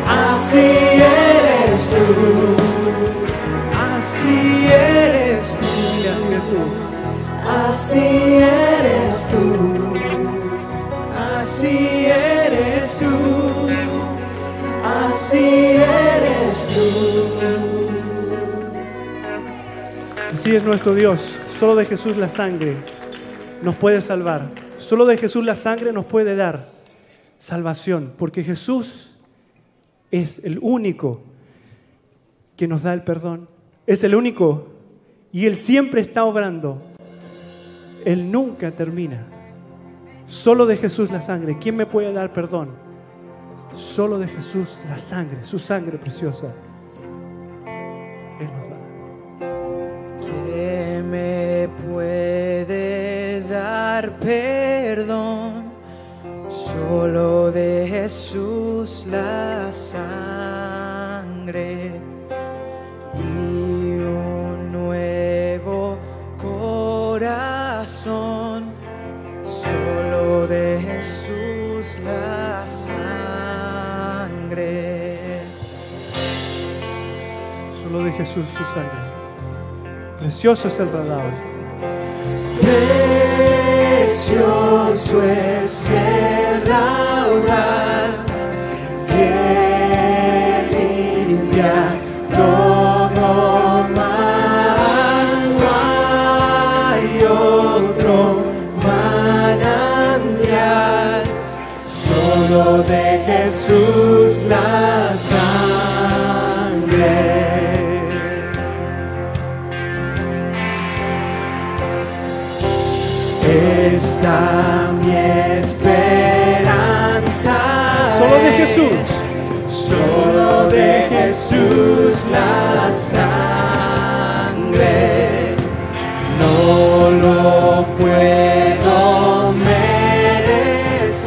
Speaker 3: así eres tú, así eres tú, así eres tú, así eres tú, así eres tú. Así es nuestro Dios. Solo de Jesús la sangre nos puede salvar. Solo de Jesús la sangre nos puede dar salvación. Porque Jesús es el único que nos da el perdón. Es el único. Y Él siempre está obrando. Él nunca termina. Solo de Jesús la sangre. ¿Quién me puede dar perdón? Solo de Jesús la sangre. Su sangre preciosa. Él nos da.
Speaker 2: ¿Qué me puede dar perdón? Solo de Jesús la sangre y un nuevo corazón. Solo de Jesús la sangre.
Speaker 3: Solo de Jesús su sangre. Precioso es el raudal.
Speaker 2: Precioso es el raudal que limpia todo mal. No hay otro manantial, solo de Jesús la sangre. Está mi esperanza.
Speaker 3: Solo de Jesús.
Speaker 2: Solo de Jesús la sangre. No lo puedo merecer.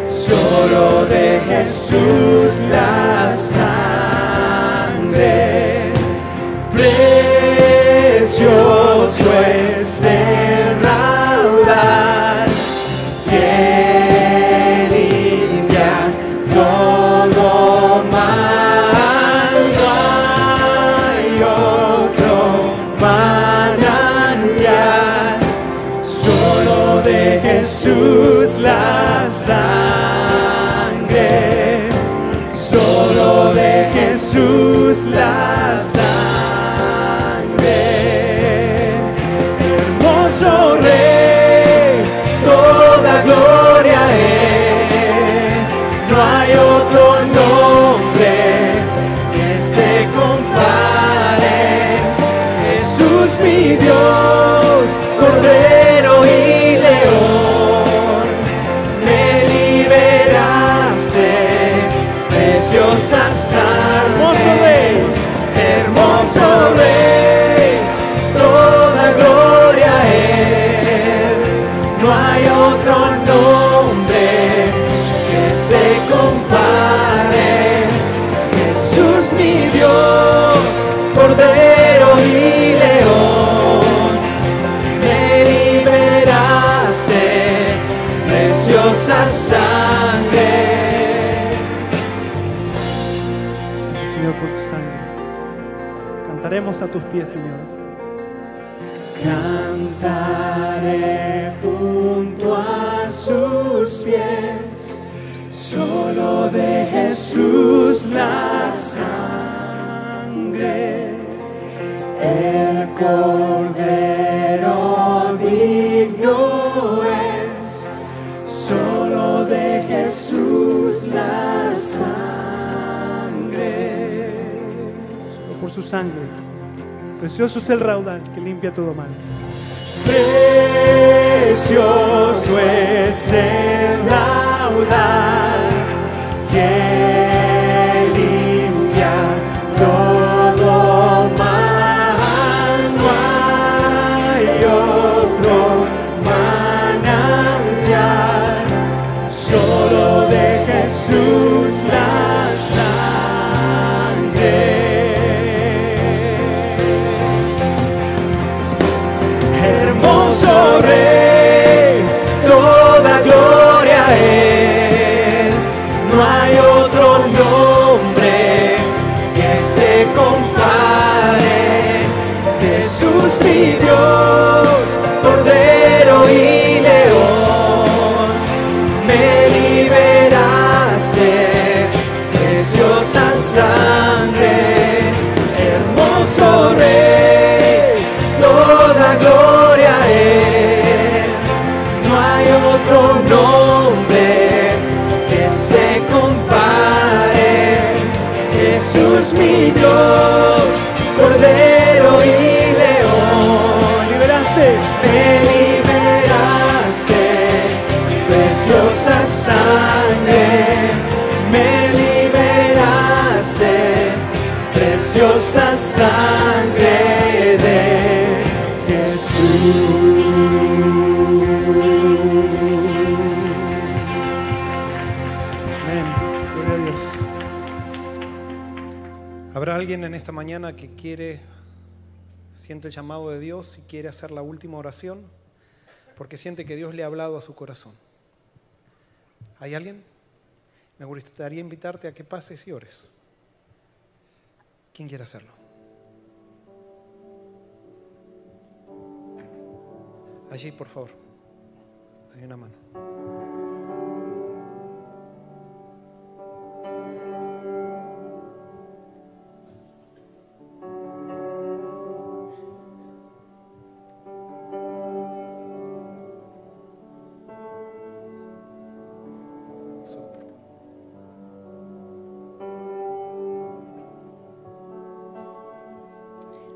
Speaker 2: Solo de Jesús la sangre. Precioso es el raudal que limpia todo mal. No hay otro manantial, solo de Jesús la sangre. Solo de Jesús la sangre. Hermoso Rey, toda gloria a Él. No hay otro nombre que se compare. Jesús mi Dios, Cordero y León, me liberaste, preciosa sangre. Hermoso Rey, toda gloria a Él. No hay otro nombre que se compare.
Speaker 3: por tu sangre. Cantaremos a tus pies, Señor.
Speaker 2: Cantaré junto a sus pies, solo de Jesús la sangre, el Cordero digno es, solo de Jesús la sangre.
Speaker 3: Solo por su sangre. Precioso es el raudal que limpia todo mal.
Speaker 2: Precioso es el raudal que limpia todo mal. No hay otro manantial, solo de Jesús la sangre. Hermoso Rey, toda gloria a Él. No hay otro nombre que se compare. Jesús mi Dios, Cordero y León, me liberaste, preciosa sangre. Hermoso Rey, toda gloria a Él. No hay otro nombre que se compare. Jesús mi Dios, Cordero y León, me liberaste, preciosa sangre, me liberaste, preciosa sangre de Jesús.
Speaker 3: Amén. Gloria a Dios.
Speaker 1: ¿Habrá alguien en esta mañana que siente el llamado de Dios y quiere hacer la última oración? Porque siente que Dios le ha hablado a su corazón. ¿Hay alguien? Me gustaría invitarte a que pases y ores. ¿Quién quiere hacerlo? Allí, por favor. Hay una mano.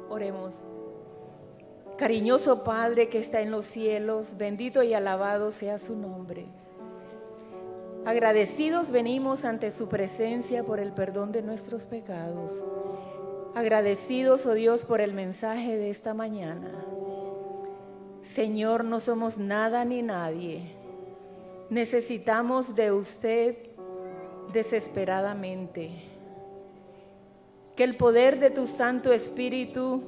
Speaker 4: Oremos. Cariñoso Padre que está en los cielos, bendito y alabado sea su nombre. Agradecidos venimos ante su presencia por el perdón de nuestros pecados. Agradecidos, oh Dios, por el mensaje de esta mañana. Señor, no somos nada ni nadie. Necesitamos de usted desesperadamente. Que el poder de tu Santo Espíritu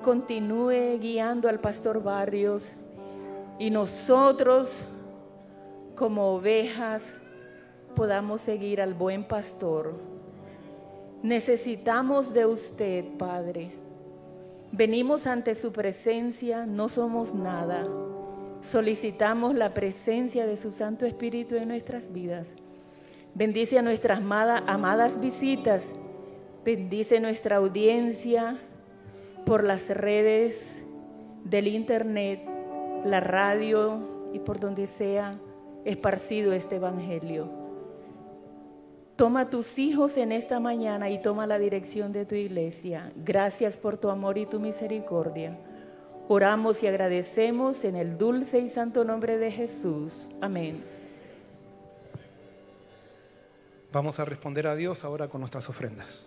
Speaker 4: continúe guiando al pastor Barrios y nosotros como ovejas podamos seguir al buen pastor. Necesitamos de usted, Padre. Venimos ante su presencia, no somos nada. Solicitamos la presencia de su Santo Espíritu en nuestras vidas. Bendice a nuestras amadas visitas. Bendice nuestra audiencia por las redes del internet, la radio y por donde sea esparcido este evangelio. Toma a tus hijos en esta mañana y toma la dirección de tu iglesia. Gracias por tu amor y tu misericordia. Oramos y agradecemos en el dulce y santo nombre de Jesús. Amén.
Speaker 1: Vamos a responder a Dios ahora con nuestras ofrendas.